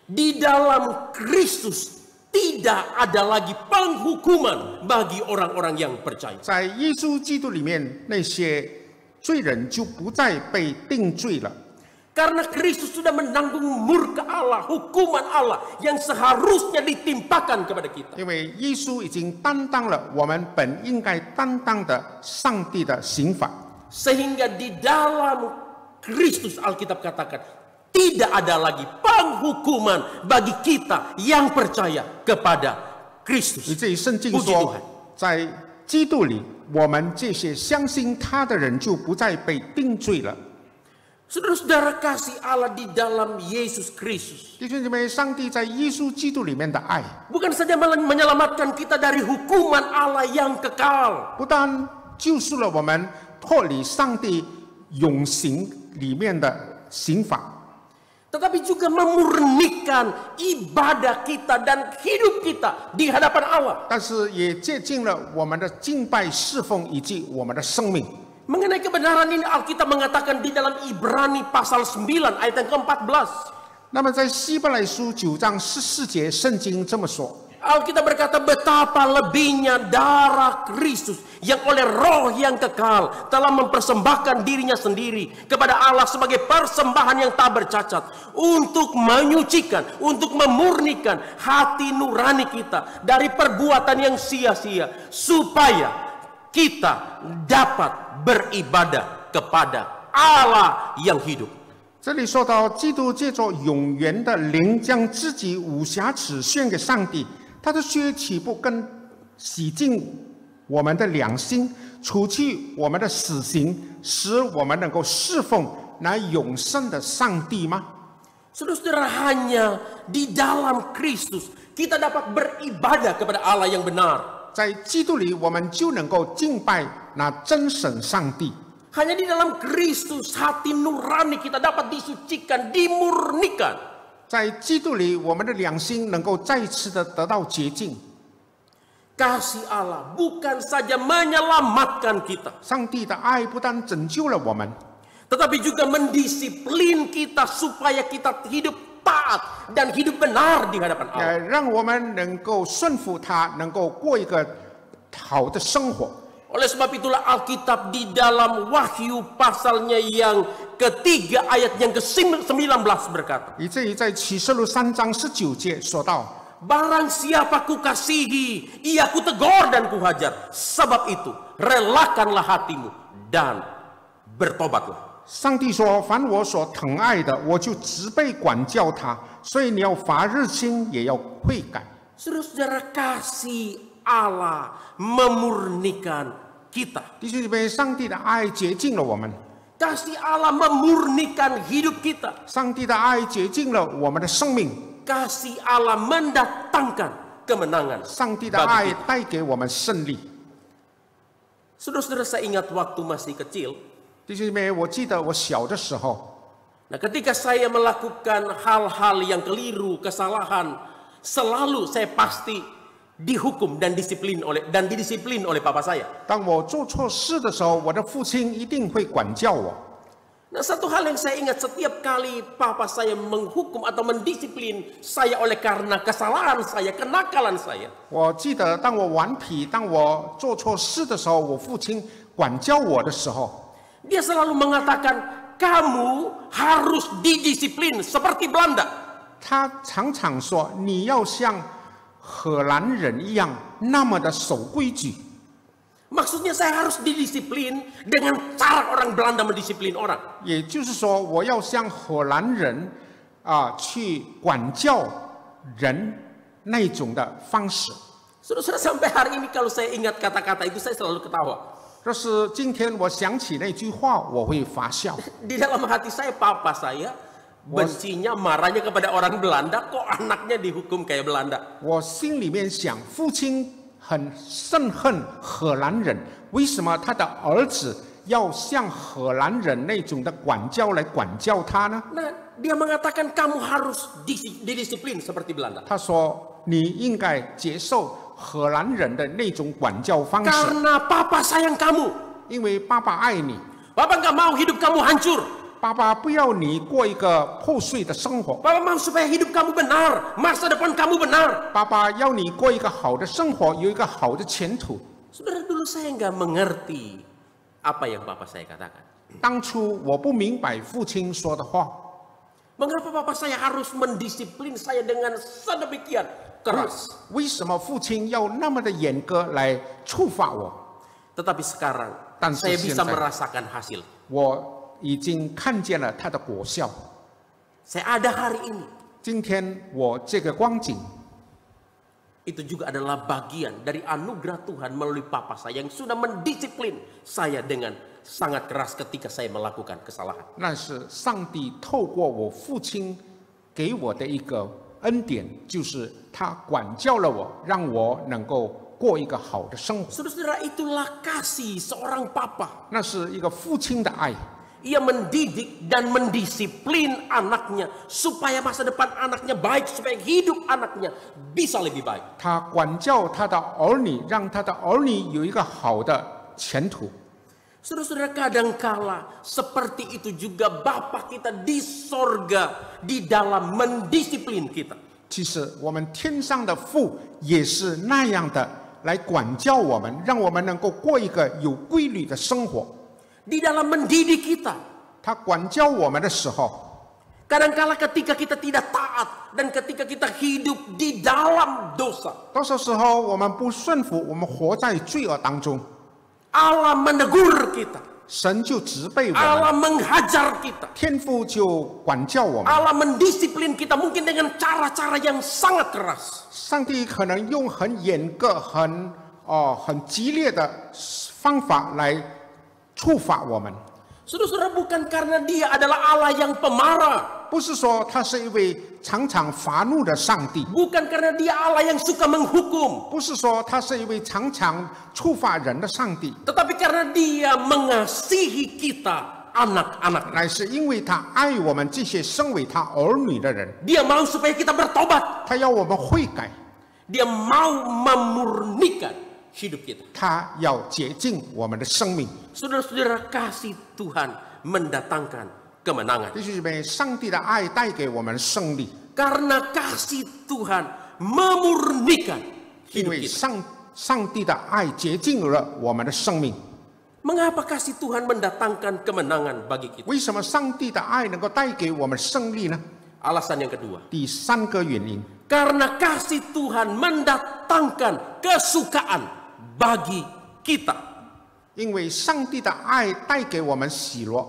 Di dalam Kristus tidak ada lagi penghukuman bagi orang-orang yang percaya. 在耶稣基督里面，那些罪人就不再被定罪了。 Karena Kristus sudah menanggung murka Allah, hukuman Allah yang seharusnya ditimpakan kepada kita. 因为耶稣已经担当了我们本应该担当的上帝的刑罚， Sehingga di dalam Kristus, Alkitab katakan, tidak ada lagi penghukuman bagi kita yang percaya kepada Kristus. 以至于圣经说，在基督里，我们这些相信他的人就不再被定罪了。 Saudara-saudara, kasih Allah di dalam Yesus Kristus 弟兄姐妹，上帝在耶稣基督里面的爱， bukan saja menyelamatkan kita dari hukuman Allah yang kekal, 不但救赎了我们脱离上帝永刑里面的刑罚， tetapi juga memurnikan ibadah kita dan hidup kita di hadapan Allah. 但是也接近了我们的敬拜侍奉以及我们的生命。 Mengenai kebenaran ini Alkitab mengatakan di dalam Ibrani pasal 9 ayat yang ke-14. 那么在希伯来书9章14节，圣经这么说。 Alkitab berkata betapa lebihnya darah Kristus yang oleh roh yang kekal telah mempersembahkan dirinya sendiri kepada Allah sebagai persembahan yang tak bercacat untuk menyucikan, untuk memurnikan hati nurani kita dari perbuatan yang sia-sia supaya kita dapat beribadah kepada Allah yang hidup. 这里说到，基督借着永远的灵，将自己无瑕疵献给上帝，他的血岂不更洗净我们的良心，除去我们的死刑，使我们能够侍奉那永生的上帝吗？ Saudara-saudara, hanya di dalam Kristus kita dapat beribadah kepada Allah yang benar. 在基督里，我们就能够敬拜那真神上帝。 Hanya di dalam Kristus hati nurani kita dapat disucikan, dimurnikan. 在基督里，我们的良心能够再次的得到洁净。 Kasih Allah bukan saja menyelamatkan kita, 上帝的爱不但拯救了我们， tetapi juga mendisiplin kita supaya kita hidup taat dan hidup benar di hadapan Allah. 让我们能够顺服他，能够过一个好的生活。 Oleh sebab itulah Alkitab di dalam Wahyu pasalnya yang ketiga ayat yang ke-19 berkata, 以至于在启示录3章19节说到， Barang siapa kukasihi, ia kutegur dan kuhajar. Sebab itu, relakanlah hatimu dan bertobatlah. 上帝说：“凡我所疼爱的，我就责备管教他。所以你要发热心，也要悔改。” Saudara-saudara, kasih Allah memurnikan kita. 弟兄姐妹，上帝的爱洁净了我们， Kasih Allah memurnikan hidup kita. 上帝的爱洁净了我们的生命， Kasih Allah mendatangkan kemenangan. 上帝的爱带给我们胜利。 Saudara-saudara, saya ingat waktu masih kecil. 弟兄姐妹，我记得我小的时候， Nah, ketika saya melakukan hal-hal yang keliru, kesalahan, selalu saya pasti dihukum dan didisiplin oleh papa saya. 当我做错事的时候，我的父亲一定会管教我。 Nah, satu hal yang saya ingat setiap kali papa saya menghukum atau mendisiplin saya oleh karena kesalahan saya, kenakalan saya. 我记得，当我顽皮，当我做错事的时候，我父亲管教我的时候， Dia selalu mengatakan, kamu harus didisiplin seperti Belanda. 他常常说：“你要像荷兰人一样，那么的守规矩。” Maksudnya saya harus didisiplin dengan cara orang Belanda mendisiplin orang. 也就是说，我要像荷兰人去管教人那种的方式。 Saudara, sampai hari ini kalau saya ingat kata-kata itu saya selalu ketawa. 这是今天我想起那句话，我会发笑。 Di dalam hati saya, papa saya bencinya, marahnya kepada orang Belanda, kok anaknya dihukum kayak Belanda. 我心里面想，父亲很憎恨荷兰人，为什么他的儿子要像荷兰人那种的管教来管教他呢？ Nah, dia mengatakan kamu harus didisiplin seperti Belanda. 他说：“你应该接受荷兰人的那种管教方式， Karena papa sayang kamu. 因为爸爸爱你， Papa nggak mau hidup kamu hancur. 爸爸不要你过一个破碎的生活， Papa mau supaya hidup kamu benar, masa depan kamu benar. 爸爸要你过一个好的生活，有一个好的前途。” Saudara, dulu saya nggak mengerti apa yang papa saya katakan. 当初我不明白父亲说的话， Mengapa papa saya harus mendisiplin saya dengan sedemikian keras? 为什么父亲要那么的严格来处罚我？ Tetapi sekarang Dan saya bisa sesian saya. merasakan hasil. 我已经看见了它的果效。 Saya ada hari ini. 今天我这个光景， Itu juga adalah bagian dari anugerah Tuhan melalui papa saya yang sudah mendisiplin saya dengan sangat keras ketika saya melakukan kesalahan. 那是上帝透过我父亲给我的一个恩典，就是他管教了我，让我能够过一个好的生活。 Saudara-saudara, itulah kasih seorang papa. 那是一个父亲的爱， Ia mendidik dan mendisiplin anaknya supaya masa depan anaknya baik, supaya hidup anaknya bisa lebih baik. 他管教他的儿女，让他的儿女有一个好的前途。 Saudara-saudara, kadangkala seperti itu juga Bapa kita di sorga di dalam mendisiplin kita. 其实我们天上的父也是那样的来管教我们，让我们能够过一个有规律的生活。 Di dalam mendidik kita. 他管教我们的时候， Kadangkala ketika kita tidak taat dan ketika kita hidup di dalam dosa, 多少时候我们不顺服，我们活在罪恶当中， Allah menegur kita, 神就责备我们， Allah menghajar kita, 天父就管教我们。 Allah mendisiplin kita mungkin dengan cara-cara yang sangat keras. 上帝可能用很严格、很激烈的方法来处罚我们， Saudara-saudara, bukan karena dia adalah Allah yang pemarah, 不是说他是一位常常发怒的上帝， bukan karena dia Allah yang suka menghukum, 不是说他是一位常常处罚人的上帝， tetapi karena dia mengasihi kita, anak-anak. 乃是因为他爱我们这些身为他儿女的人， Dia mau supaya kita bertobat, 他要我们悔改， dia mau memurnikan hidup kita. 他要洁净我们的生命。 Saudara-saudara, kasih Tuhan mendatangkan kemenangan. 弟兄姐妹，上帝的爱带给我们胜利， Karena kasih Tuhan memurnikan 因 hidup 为 kita. 上帝的爱洁净了我们的生命。 Mengapa kasih Tuhan mendatangkan kemenangan bagi kita? 为什么上帝的爱能够带给我们胜利呢？ Alasan yang kedua. 第三个原因， Karena kasih Tuhan mendatangkan kesukaan bagi kita. 因为上帝的爱带给我们喜乐，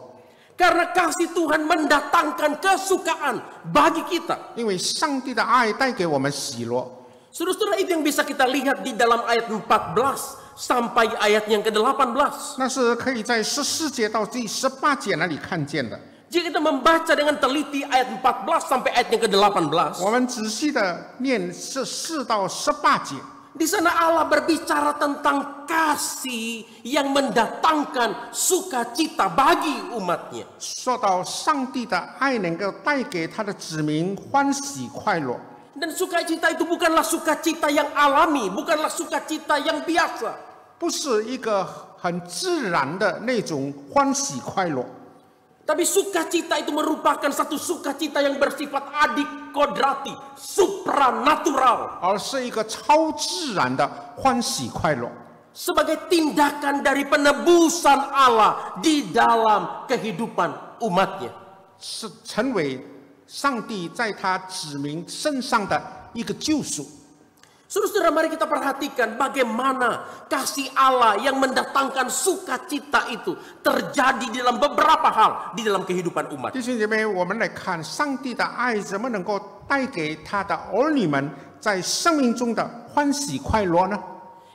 Karena kasih Tuhan mendatangkan kesukaan bagi kita. 因为上帝的爱带给我们喜乐。 Saudara-saudara, itu yang bisa kita lihat di dalam ayat 14 sampai ayat yang ke-18. 那是可以在14节到第18节那里看见的。 Jika kita membaca dengan teliti ayat 14 sampai ayat yang ke-18, 我们仔细的念4到18节， di sana Allah berbicara tentang kasih yang mendatangkan sukacita bagi umatnya. 说到上帝的爱能够带给他的子民欢喜快乐。 Dan sukacita itu bukanlah sukacita yang alami, bukanlah sukacita yang biasa. 不是一个很自然的那种欢喜快乐， Tapi sukacita itu merupakan satu sukacita yang bersifat adik kodrati, supranatural. 而是一个超自然的欢喜快乐， Sebagai tindakan dari penebusan Allah di dalam kehidupan umatnya. 是成为上帝在他子民身上的一个救赎。 Saudara-saudara, mari kita perhatikan bagaimana kasih Allah yang mendatangkan sukacita itu terjadi di dalam beberapa hal di dalam kehidupan umat. 弟兄姐妹，我们来看上帝的爱怎么能够带给他的儿女们在生命中的欢喜快乐呢？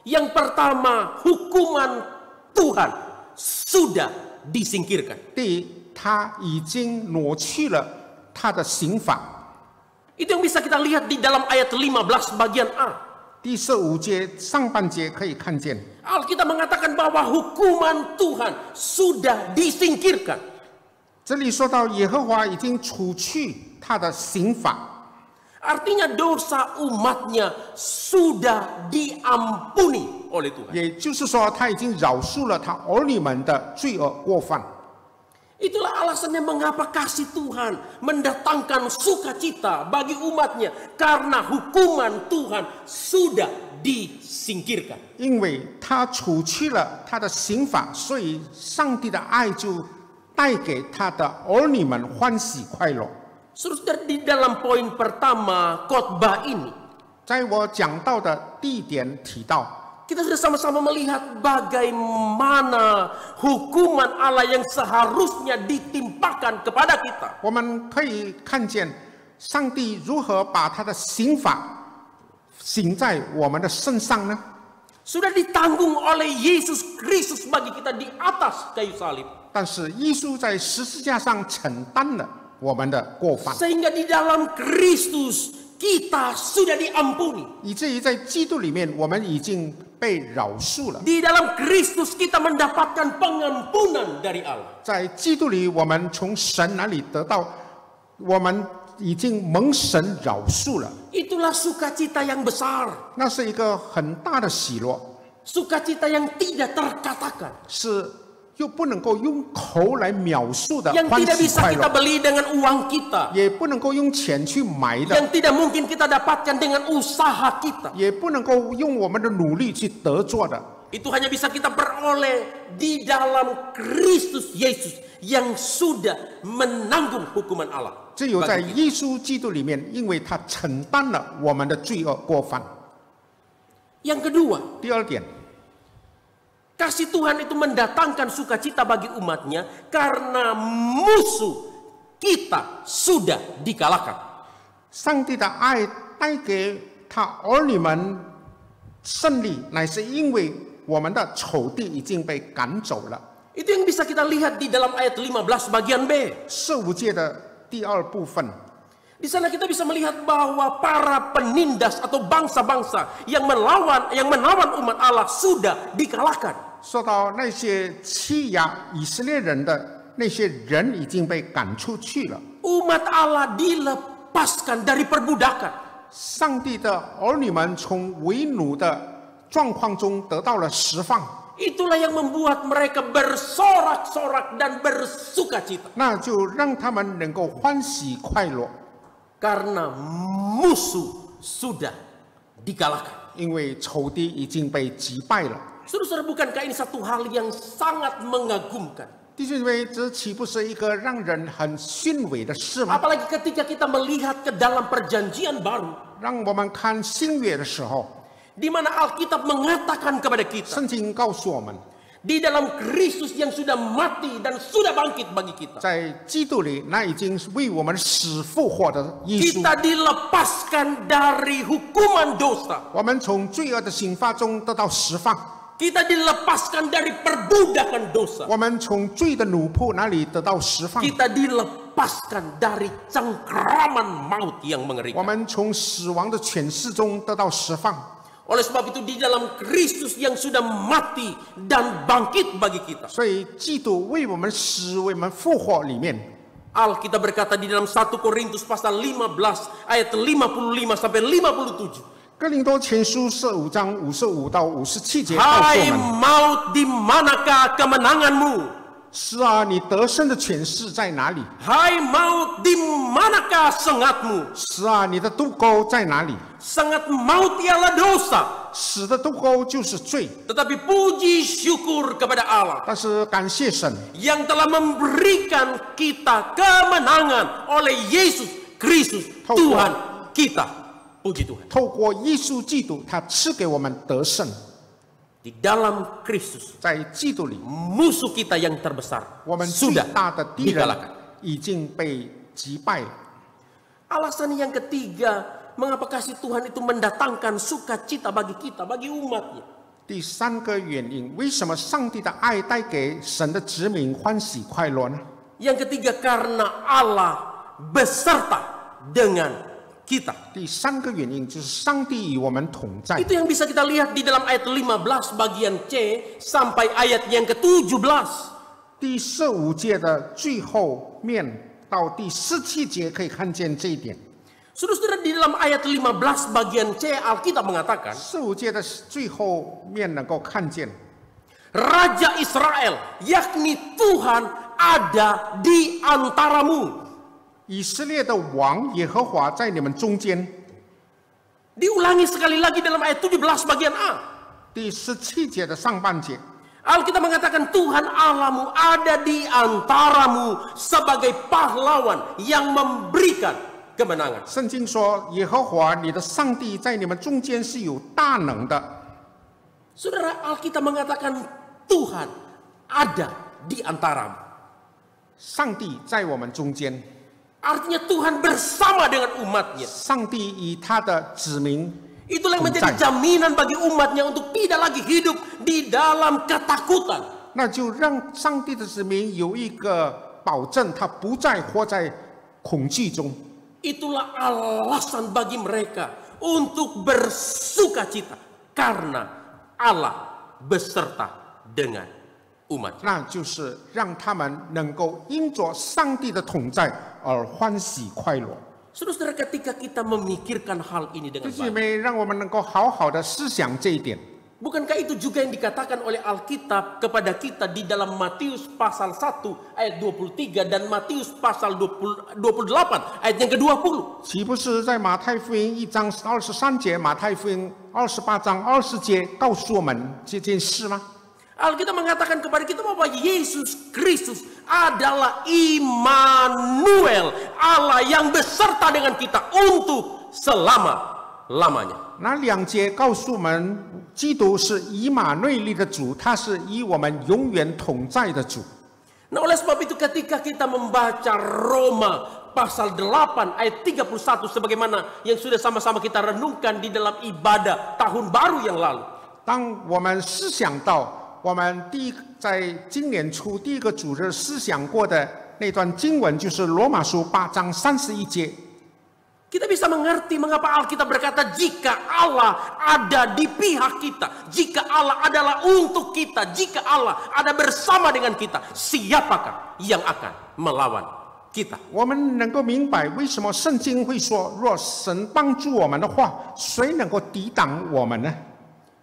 Yang pertama, hukuman Tuhan sudah disingkirkan. 第一，他已经挪去了他的刑罚。 Itu yang bisa kita lihat di dalam ayat 15 bagian A. 第15节上半节可以看见， Alkitab mengatakan bahwa hukuman Tuhan sudah disingkirkan. 这里说到耶和华已经除去他的刑罚， Artinya dosa umatnya sudah diampuni oleh Tuhan. 也就是说他已经饶恕了他儿女们的罪恶过犯。 Itulah alasannya mengapa kasih Tuhan mendatangkan sukacita bagi umatnya. Karena hukuman Tuhan sudah disingkirkan. 因为他除去了他的刑罚，所以上帝的爱就带给他的儿女们欢喜快乐。 Saudara, di dalam poin pertama khotbah ini, 在我讲到的地点提到， Kita sudah sama-sama melihat bagaimana hukuman Allah yang seharusnya ditimpakan kepada kita. 我们可以看见上帝如何把他的刑罚行在我们的身上呢？ Sudah ditanggung oleh Yesus Kristus bagi kita di atas kayu salib. 但是耶稣在十字架上承担了我们的过犯， Sehingga di dalam Kristus kita sudah diampuni. 以至于在基督里面我们已经被饶恕了。 Di dalam Kristus kita mendapatkan pengampunan dari Allah. 在基督里，我们从神那里得到，我们已经蒙神饶恕了。 Itulah sukacita yang besar. 那是一个很大的喜乐， Sukacita yang tidak terkatakan. 是又不能够用口来描述的 Yang 欢 tidak 喜 bisa 快 kita 乐， beli dengan uang kita. 也不能够用钱去买的， Yang tidak mungkin kita dapatkan dengan usaha kita. 也不能够用我们的努力去得做的。 Itu hanya bisa kita peroleh di dalam Kristus Yesus yang sudah menanggung hukuman Allah. 只有在 bagi kita. 耶稣基督里面，因为他承担了我们的罪恶过犯。 Yang kedua, 第二点， kasih Tuhan itu mendatangkan sukacita bagi umatnya karena musuh kita sudah dikalahkan. 上帝的爱带给他儿女们胜利，乃是因为我们的仇敌已经被赶走了。 Itu yang bisa kita lihat di dalam ayat 15 bagian B. 15诫的第二部分， Di sana kita bisa melihat bahwa para penindas atau bangsa-bangsa yang menawan umat Allah sudah dikalahkan. 说到那些欺压以色列人的那些人已经被赶出去了。 Umat Allah dilepaskan dari perbudakan. 上帝的儿女们从为奴的状况中得到了释放， Itulah yang membuat mereka bersorak-sorak dan bersukacita. 那就让他们能够欢喜快乐， Karena musuh sudah dikalahkan. 因为仇敌已经被击败了。 Saudara-saudara, bukankah ini satu hal yang sangat mengagumkan? 弟兄姊妹，这岂不是一个让人很欣慰的事吗？ Apalagi ketika kita melihat ke dalam perjanjian baru, 让我们看新约的时候， di mana Alkitab mengatakan kepada kita, 圣经告诉我们， di dalam Kristus yang sudah mati dan sudah bangkit bagi kita, 在基督里，那已经是为我们死复活的耶稣， kita dilepaskan dari hukuman dosa. 我们从罪恶的刑罚中得到释放， Kita dilepaskan dari perbudakan dosa. 我们从罪的奴仆那里得到释放， Kita dilepaskan dari cengkraman maut yang 我 mengerikan. 们从死亡的权势中得到释放。 Oleh sebab itu di dalam Kristus yang sudah mati dan bangkit bagi kita, 所以基督为我们死，为我们复活里面， Alkitab berkata di dalam 1 Korintus pasal 15 ayat 55 sampai 57. 哥林多前书15章55到57节告诉我 Hai 们： maut, di manakah kemenanganmu? 是啊，你得胜的权势在哪里？ Hai maut, di manakah sengatmu? 是啊，你的渡钩在哪里？ Sengat maut ialah dosa. 死的渡钩就是罪。 Tetapi puji syukur kepada Allah 但是感谢神， yang telah memberikan kita kemenangan oleh Yesus Kristus Tuhan kita. Puji Tuhan. 透过耶稣基督，他赐给我们得胜。 Di dalam Kristus, 在基督里， musuh kita yang terbesar 我们最 sudah 大的敌人 dikalahkan. 已经被击败了。 Alasan yang ketiga, mengapa kasih Tuhan itu mendatangkan sukacita bagi kita, bagi umatnya. 第三个原因，为什么上帝的爱带给神的子民欢喜快乐呢？ Yang ketiga, karena Allah beserta dengan kita. 第三个原因就是上帝与我们同在。 Itu yang bisa kita lihat di dalam ayat 15 bagian C sampai ayat yang ke-17. 第15节的最后面到第17节可以看见这一点。 Saudara-saudara, di dalam ayat 15 bagian C Alkitab mengatakan, 15节的最后面能够看见， Raja Israel, yakni Tuhan ada di antaramu. 以色列的王耶和华在你们中间。 Diulangi sekali lagi dalam ayat 17 bagian A. 第17节的上半节， Alkitab mengatakan Tuhan Allahmu ada di antaramu sebagai pahlawan yang memberikan kemenangan. 圣经说耶和华你的上帝在你们中间是有大能的。Saudara, Alkitab mengatakan Tuhan ada di antaramu. 上帝在我们中间， Artinya Tuhan bersama dengan umatnya. 上帝以他的子民 Itulah yang menjadi jaminan bagi umatnya untuk tidak lagi hidup di dalam ketakutan. 那就让上帝的子民有一个保证，他不再活在恐惧中。 Itulah alasan bagi mereka untuk bersukacita karena Allah beserta dengan umat. 那就是让他们能够因着上帝的同在而欢喜快乐。 Saudara, ketika kita memikirkan hal ini dengan 弟兄姐 baik, 妹，让我们能够好好的思想这一点。 bukankah itu juga yang dikatakan oleh Alkitab kepada kita di dalam Matius pasal 1 ayat 23 dan Matius pasal 28 ayat yang ke-20? 岂不是在马太福音1章23节、马太福音28章20节告诉我们这件事吗？ Alkitab mengatakan kepada kita bahwa Yesus Kristus adalah Immanuel, Allah yang beserta dengan kita untuk selama-lamanya. 那2节告诉我们，基督是以马内利的主，他是与我们永远同在的主。 Nah, oleh sebab itu ketika kita membaca Roma pasal 8 ayat 31 sebagaimana yang sudah sama-sama kita renungkan di dalam ibadah tahun baru yang lalu. 当我们思想到我们在今年初第一个主日思想过的那段经文，就是罗马书8章31节。 Kita bisa mengerti mengapa Alkitab berkata jika Allah ada di pihak kita, jika Allah adalah untuk kita, jika Allah ada bersama dengan kita, siapakah yang akan melawan kita? 我们能够明白为什么圣经会说，若神帮助我们的话，谁能够抵挡我们呢？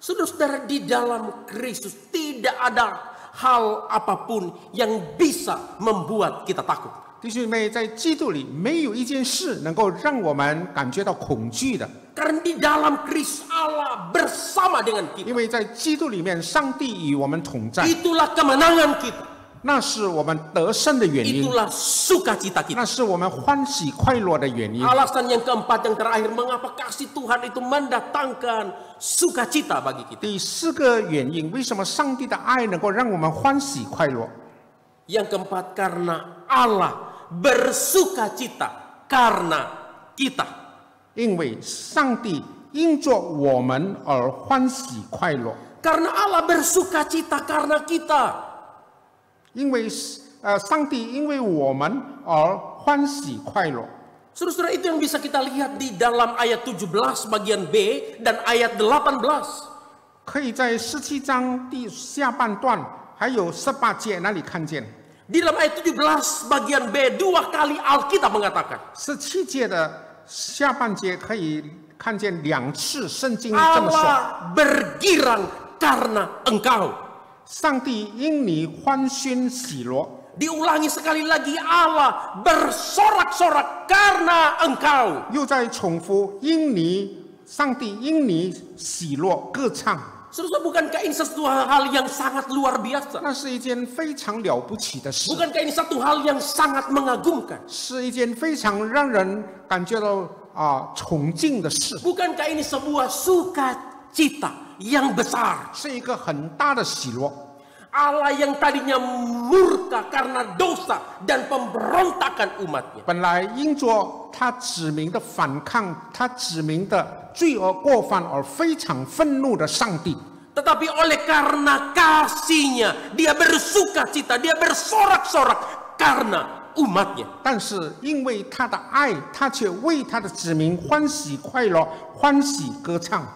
Saudara-saudara, di dalam Kristus tidak ada hal apapun yang bisa membuat kita takut. 弟兄妹，在基督里没有一件事能够让我们感觉到恐惧的， Karena di dalam Kristus Allah bersama dengan 因 kita. 为在基督里面，上帝与我们同在， Itulah kemenangan kita. 那是我们得胜的原因， Itulah sukacita kita. 那是我们欢喜快乐的原因。 Alasan yang keempat yang terakhir mengapa kasih Tuhan itu mendatangkan sukacita bagi kita. 第4个原因，为什么上帝的爱能够让我们欢喜快乐？ Yang keempat karena Allah bersukacita karena kita. 因为上帝因着我们而欢喜快乐， Karena Allah bersukacita karena kita. 因为上帝因为我们而欢喜快乐。 Saudara-saudara, itu yang bisa kita lihat di dalam ayat 17 bagian B dan ayat 18. 可以在17章第下半段还有18节那里看见。 Di dalam ayat 17 bagian B 2 kali Alkitab mengatakan 17节的下半节可以看见2次圣经这么说： Allah bergirang karena engkau. 上帝因你欢欣喜乐。 Diulangi sekali lagi, Allah bersorak-sorak karena engkau. 又在重复因你，上帝因你喜乐歌唱。 Saudara, bukankah ini sesuatu hal yang sangat luar biasa? 那是一件非常了不起的事， Bukankah ini satu hal yang sangat mengagumkan? 是一件非常让人感觉到崇敬的事， Bukankah ini sebuah sukacita yang besar? 是一个很大的喜乐。 Allah yang tadinya murka karena dosa dan pemberontakan umatnya. 本来因着他子民的反抗，他子民的罪恶过犯而非常愤怒的上帝， Tetapi oleh karena kasihnya, dia bersukacita, dia bersorak-sorak karena umatnya. 但是因为他的爱，他却为他的子民欢喜快乐，欢喜歌唱。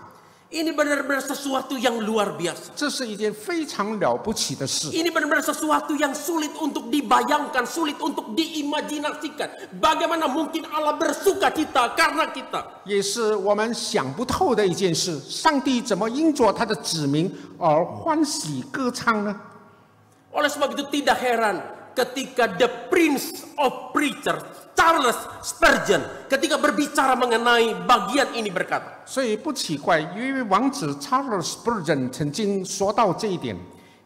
Ini benar-benar sesuatu yang luar biasa. 这是一件非常了不起的事。 Ini benar-benar sesuatu yang sulit untuk dibayangkan, sulit untuk diimajinasikan. Bagaimana mungkin Allah bersukacita karena kita? 也是我们想不透的一件事。上帝怎么因着他的子民而欢喜歌唱呢？ Oleh sebab itu tidak heran ketika the Prince of Preachers Charles Spurgeon ketika berbicara mengenai bagian ini berkata, 所以不奇怪，因为王子 Charles Spurgeon 曾经说到这一点。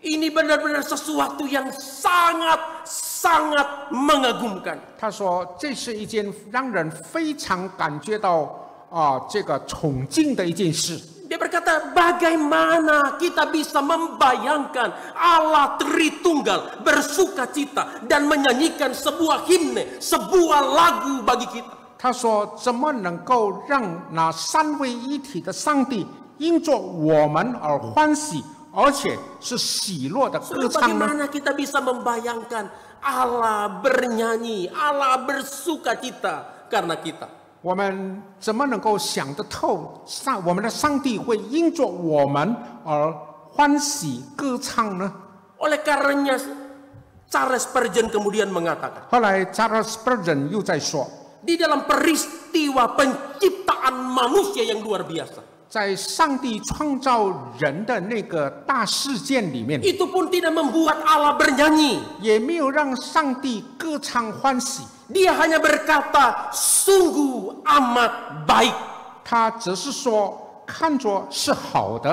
ini benar-benar sesuatu yang sangat mengagumkan. 他说，这是一件让人非常感觉到这个崇敬的一件事。Dia berkata, bagaimana kita bisa membayangkan Allah Tritunggal bersuka cita dan menyanyikan sebuah himne, sebuah lagu bagi kita. 他说：“怎么能够让那三位一体的上帝因着我们而欢喜，而且是喜乐的歌唱呢？ Bagaimana kita bisa membayangkan Allah bernyanyi, Allah bersuka cita karena kita? 我们怎么能够想得透我们的上帝会因着我们而欢喜歌唱呢？ Oleh karenanya Charles Spurgeon kemudian mengatakan, 后来 Charles Spurgeon 又在说， di dalam peristiwa penciptaan manusia yang luar biasa, 在上帝创造人的那个大事件里面， itu pun tidak membuat Allah bernyanyi. 也没有让上帝歌唱欢喜， Dia hanya berkata, sungguh amat baik. 他只是说看作是好的。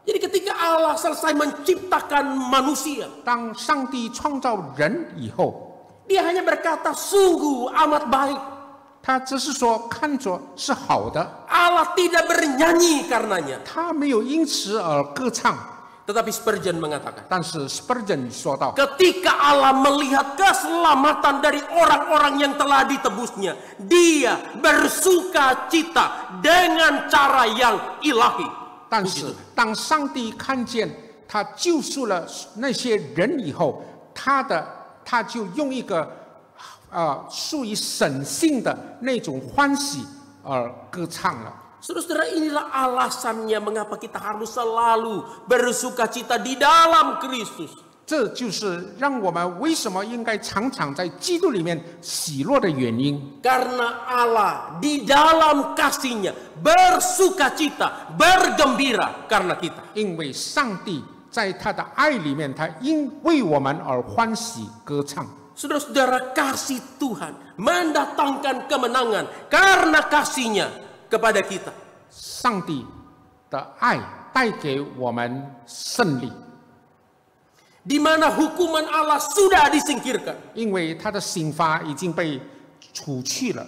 Jadi ketika Allah selesai menciptakan manusia, 当上帝创造人以后， dia hanya berkata, sungguh amat baik. 他只是说看作是好的， Allah tidak bernyanyi karenanya. 他没有因此而歌唱。 Tetapi Spurgeon mengatakan, 但是 Spurgeon 说道， ketika Allah melihat keselamatan dari orang-orang yang telah ditebusnya, dia bersuka cita dengan cara yang ilahi. 但是当上帝看见他救赎了那些人以后，他就用一个属于神性的那种欢喜而歌唱了。 Saudara-saudara, inilah alasannya mengapa kita harus selalu bersuka cita di dalam Kristus. 这就是让我们为什么应该常常在基督里面喜乐的原因。 Karena Allah di dalam kasih-Nya bersuka cita, bergembira karena kita. 因为上帝在他的爱里面，他因为我们而欢喜歌唱。 Saudara-saudara, kasih Tuhan mendatangkan kemenangan karena kasih-Nya kepada kita. 上帝的爱带给我们胜利， Di mana hukuman Allah sudah disingkirkan. 因为他的刑罚已经被除去了，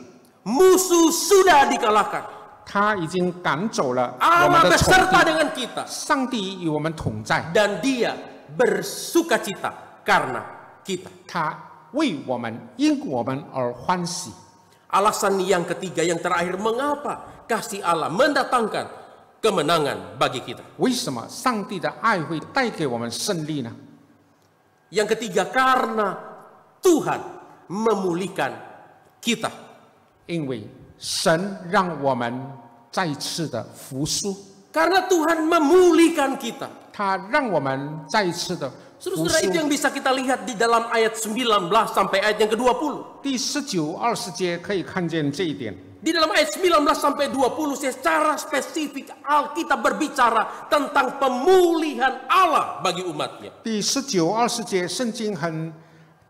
Musuh sudah dikalahkan. 他已经赶走了我 Allah 们的仇 beserta 敌。 dengan kita. 上帝与我们同在， Dan dia bersuka cita karena kita. 他为我们因我们而欢喜。 Alasan yang ketiga, yang terakhir, mengapa kasih Allah mendatangkan kemenangan bagi kita. 为什么上帝的爱会带给我们胜利呢？ Yang ketiga, karena Tuhan memulihkan kita. 因为神让我们再次的复苏， Karena Tuhan memulihkan kita. 他让我们再一次的复 Saudara, 苏 itu。yang bisa kita lihat di dalam ayat 19 sampai ayat yang ke-20. 第19、20节可以看见这一点。 Di dalam ayat 19 sampai 20 secara spesifik Alkitab berbicara tentang pemulihan Allah bagi umatnya. 第19、20节，圣经很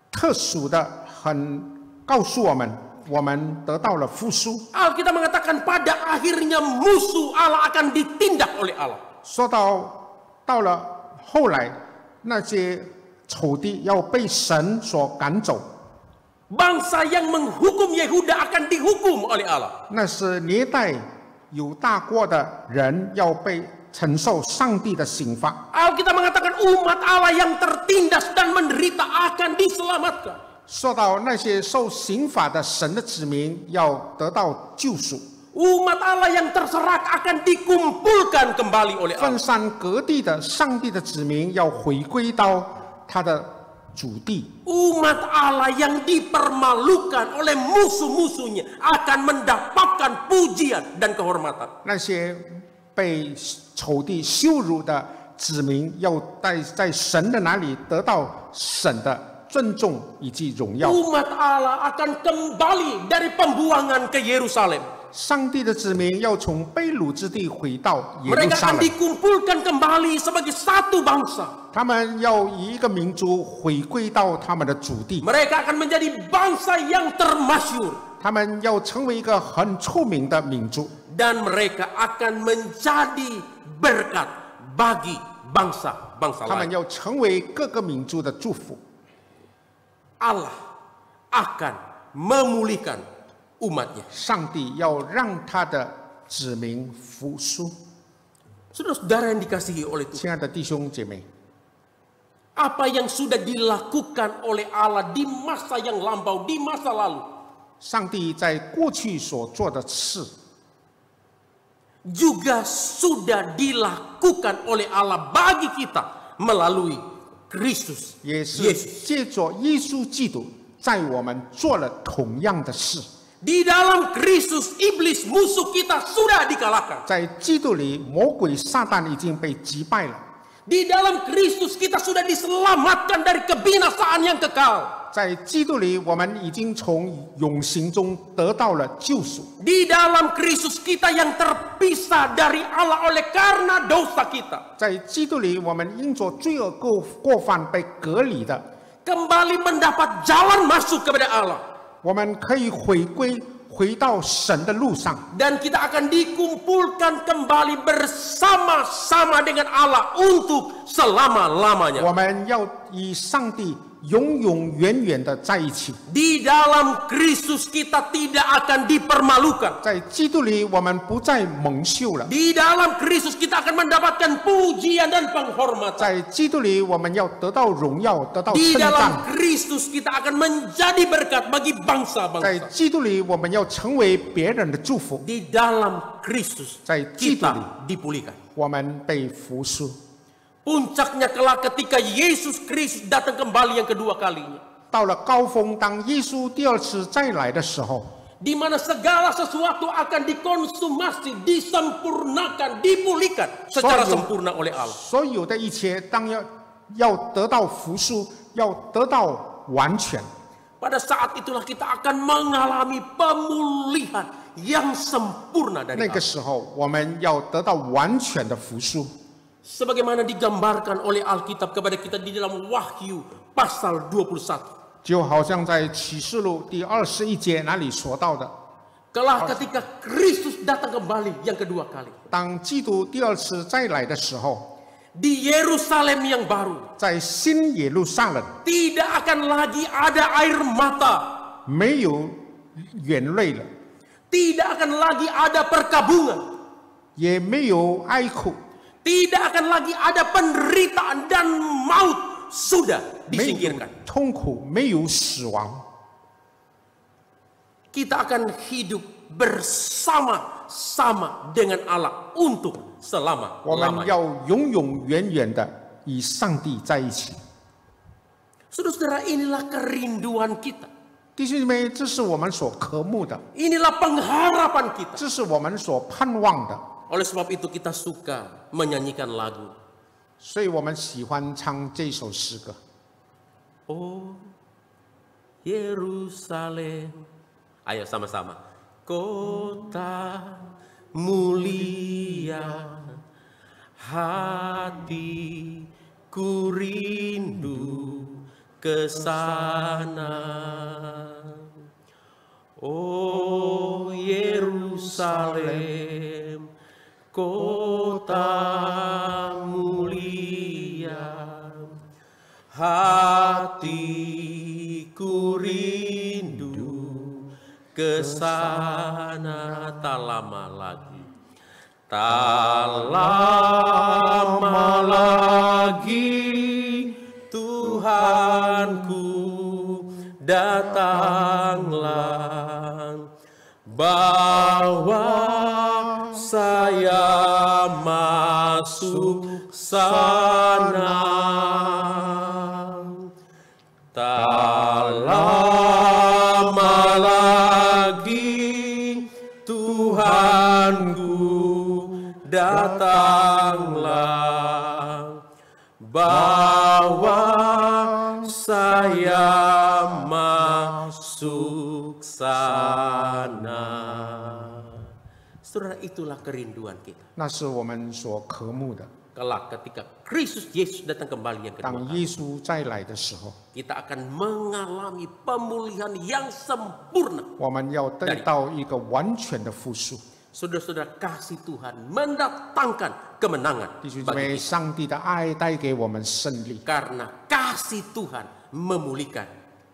特殊的，很告诉我们，我们得到了复苏。 Alkitab mengatakan pada akhirnya musuh Allah akan ditindak oleh Allah. 说到了后来，那些仇敌要被神所赶走， Bangsa yang menghukum Yehuda akan dihukum oleh Allah. 那是历代有大过的人要被承受上帝的刑罚。 Alkitab mengatakan umat Allah yang tertindas dan menderita akan diselamatkan. 说到那些受刑罚的神的子民要得到救赎， Umat Allah yang terserak akan dikumpulkan kembali oleh 分 Allah. 散各地的上帝的子民要回归到他的主地。 Umat Allah yang dipermalukan oleh musuh-musuhnya akan mendapatkan pujian dan kehormatan. 那些被仇敌羞辱的子民要在神的那里得到神的尊重以及荣耀。 Umat Allah akan kembali dari pembuangan ke Yerusalem. 上帝的子民要从被掳之地回到耶路 Mereka 撒 akan 冷， dikumpulkan kembali sebagai satu bangsa. 他们要以一个民族回归到他们的主地， Mereka akan menjadi bangsa yang termasyur. 他们要成为一个很出名的民族， Dan mereka akan menjadi berkat bagi bangsa-bangsa 他们 lain. 要成为各个民族的祝福。 Allah akan memulihkan umatnya. 上帝要让他的子民复苏， Saudara-saudara yang dikasihi oleh Tuhan, 亲爱的弟兄姐妹， apa yang sudah dilakukan oleh Allah di masa yang lampau, di masa lalu, 上帝在过去所做的事， juga sudah dilakukan oleh Allah bagi kita melalui Kristus 也是 Yesus. 借着耶稣基督，在我们做了同样的事。 Di dalam Kristus, iblis musuh kita sudah dikalahkan. 在基督里，魔鬼撒旦已经被击败了。 Di dalam Kristus kita sudah diselamatkan dari kebinasaan yang kekal. 在基督里，我们已经从永刑中得到了救赎。 Di dalam Kristus kita yang terpisah dari Allah oleh karena dosa kita. 在基督里，我们因着罪恶过犯被隔离的， Kembali mendapat jalan masuk kepada Allah. 我们可以回到神的路上。 Dan kita akan dikumpulkan kembali bersama-sama dengan Allah untuk selama-lamanya. 我们要与上帝永永远远的在一起。 Di dalam Kristus kita tidak akan dipermalukan. 在基督里，我们不再蒙羞了。 Di dalam Kristus kita akan mendapatkan pujian dan penghormatan. 在基督里，我们要得到荣耀，得到 Di 称赞。 dalam Kristus kita akan menjadi berkat bagi 在 bangsa-bangsa. 基督里，我们要成为别人的祝福。 Di dalam Kristus 在基督里， kita dipulihkan. 我们被扶赎。 Puncaknya kelak ketika Yesus Kristus datang kembali yang kedua kalinya. 到了高峰，当耶稣第二次再来的时候， Di mana segala sesuatu akan dikonsumasi, disempurnakan, dipulihkan secara sempurna oleh Allah. 所有的一切当要得到扶赎，要得到完全。 Pada saat itulah kita akan mengalami pemulihan yang sempurna 那 dari 个 Allah. 时候，我们要得到完全的扶赎。 Sebagaimana digambarkan oleh Alkitab kepada kita di dalam Wahyu pasal 21. 就好像在启示录第21节那里说到的， Kelak ketika Kristus datang kembali yang kedua kali. 当基督第二次再来的时候， Di Yerusalem yang baru. 在新耶路撒冷 Tidak akan lagi ada air mata. 没有眼泪了， Tidak akan lagi ada perkabungan. 也没有哀哭， Tidak akan lagi ada penderitaan dan maut. Sudah 没有 disingkirkan. 痛苦，没有死亡。 Kita akan hidup bersama-sama dengan Allah untuk 我们 selama-lamanya. 要永永远远的与上帝在一起。 Saudara-saudara, inilah kerinduan kita. 弟兄姐妹，这是我们所渴慕的， Inilah pengharapan kita. 这是我们所盼望的， Oleh sebab itu kita suka menyanyikan lagu. 所以我们喜欢唱这首诗歌。 Oh Yerusalem. Ayo sama-sama. Kota mulia, hatiku rindu ke sana. Oh Yerusalem, kota mulia, hatiku rindu ke sana. Tak lama lagi, tak lama lagi Tuhanku datanglah, bawa saya masuk sana. Tak lama lagi Tuhanku datanglah, bawa saya masuk sana. Saudara, itulah kerinduan kita. 那是我们所渴慕的。 Kelak ketika Kristus Yesus datang kembali yang kedua 当 kali, 耶稣再来的时候， kita akan mengalami pemulihan yang sempurna. 我们要得到一个完全的复苏。 Saudara-saudara, kasih Tuhan mendatangkan kemenangan 弟兄姐 bagi 妹， kita. 上帝的爱带给我们胜利， Karena kasih Tuhan memulihkan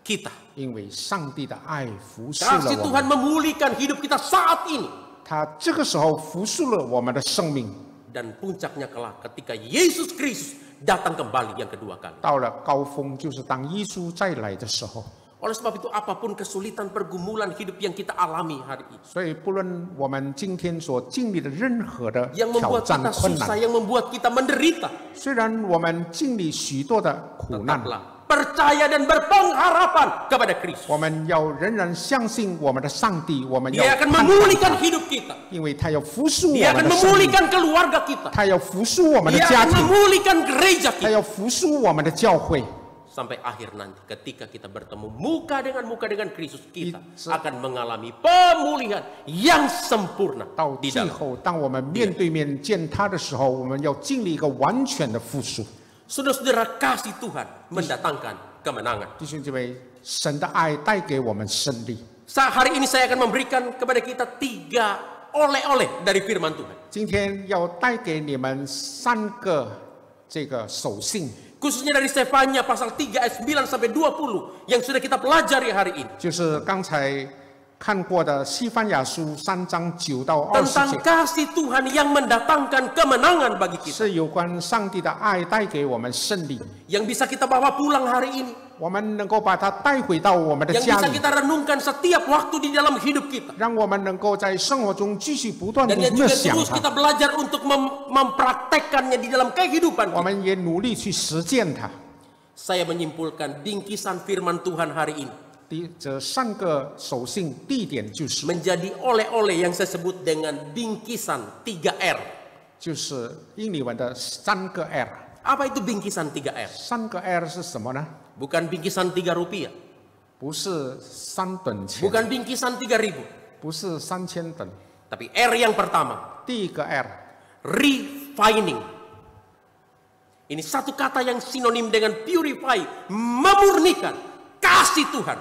kita. 因为上帝的爱服侍 Kasih 了我 Tuhan 们。 memulihkan hidup kita saat ini. 他这个时候服侍了我们的生命。dan puncaknya kelak ketika Yesus Kristus datang kembali yang kedua kali. 到了高峰，就是当耶稣再来的时候。 Oleh sebab itu apapun kesulitan pergumulan hidup yang kita alami hari ini, 所以，不论我们今天所经历的任何的 yang 挑 membuat 战 kita 困 susah, 难， yang membuat kita menderita, 虽然我们经历许多的苦难， tetaplah percaya dan berpengharapan kepada Kristus. 我们要仍然相信我们的上帝，我们要 Dia akan 看 memulihkan 他， hidup kita. 因为他要扶赎我 Dia 们 akan 的生命， memulihkan keluarga kita. 他要扶赎我们的 Dia 家 akan 庭， memulihkan gereja 他 kita. 要扶赎我们的教会。 Sampai akhir nanti ketika kita bertemu muka dengan Kristus, kita Itu. akan mengalami pemulihan yang sempurna 到 di 最 dalam. 后，当我们面对面见他的时候，我们要经历一个完全的复苏。 Saudara-saudara, kasih Tuhan mendatangkan kemenangan. 弟兄姊妹，神的爱带给我们胜利。 Hari ini saya akan memberikan kepada kita 3 oleh-oleh dari firman Tuhan. 今天要带给你们3个这个手信， Khususnya dari Sefanya pasal 3 ayat 9 sampai 20 yang sudah kita pelajari hari ini. 就是刚才看过的西番雅书3章9到20 Tentang 节， kasih Tuhan yang mendatangkan kemenangan bagi kita. 是有关上帝的爱带给我们胜利， Yang bisa kita bawa pulang hari ini. 我们能够把它带回到我们的 Yang 家 bisa 里， kita renungkan setiap waktu di dalam hidup kita. 让我们能够在生活中继续不断的 Dan yang juga 想 terus 它， kita belajar untuk mempraktekkannya di dalam kehidupan 我 kita. 们也努力去实践它。 Saya menyimpulkan bingkisan firman Tuhan hari ini 这3个手信地点就是 menjadi oleh-oleh yang saya sebut dengan bingkisan 3R. 就是英语文的3个 R。 Apa itu bingkisan 3R? 3个 R 是什么呢？ Bukan bingkisan 3 rupiah. 不是3等钱， Bukan bingkisan 3000. 不是3000等。 Tapi R yang pertama, 第一个 R refining. Ini satu kata yang sinonim dengan purify, memurnikan. Kasih Tuhan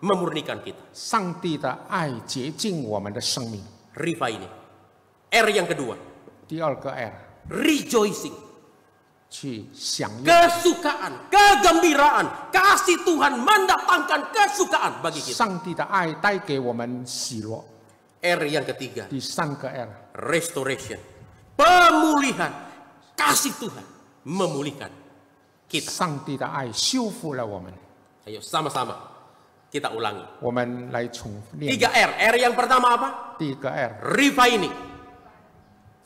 memurnikan kita. 上帝的爱洁净我们的生命。 Refining. R yang kedua, 第2个 R rejoicing. 去享用 Kesukaan, kegembiraan, kasih Tuhan mendatangkan kesukaan bagi kita. 上帝的爱带给我们喜乐。 R yang ketiga, 第3个 R restoration. Pemulihan, kasih Tuhan memulihkan kita. 上帝的爱修复了我们。 Ayo sama-sama kita ulangi. 我们来重念。 3R. R yang pertama apa? 第一个 R Refining.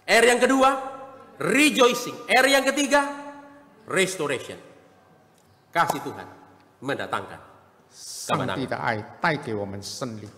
R yang kedua, rejoicing. R yang ketiga, restoration. Kasih Tuhan mendatangkan 上帝的爱带给我们胜利。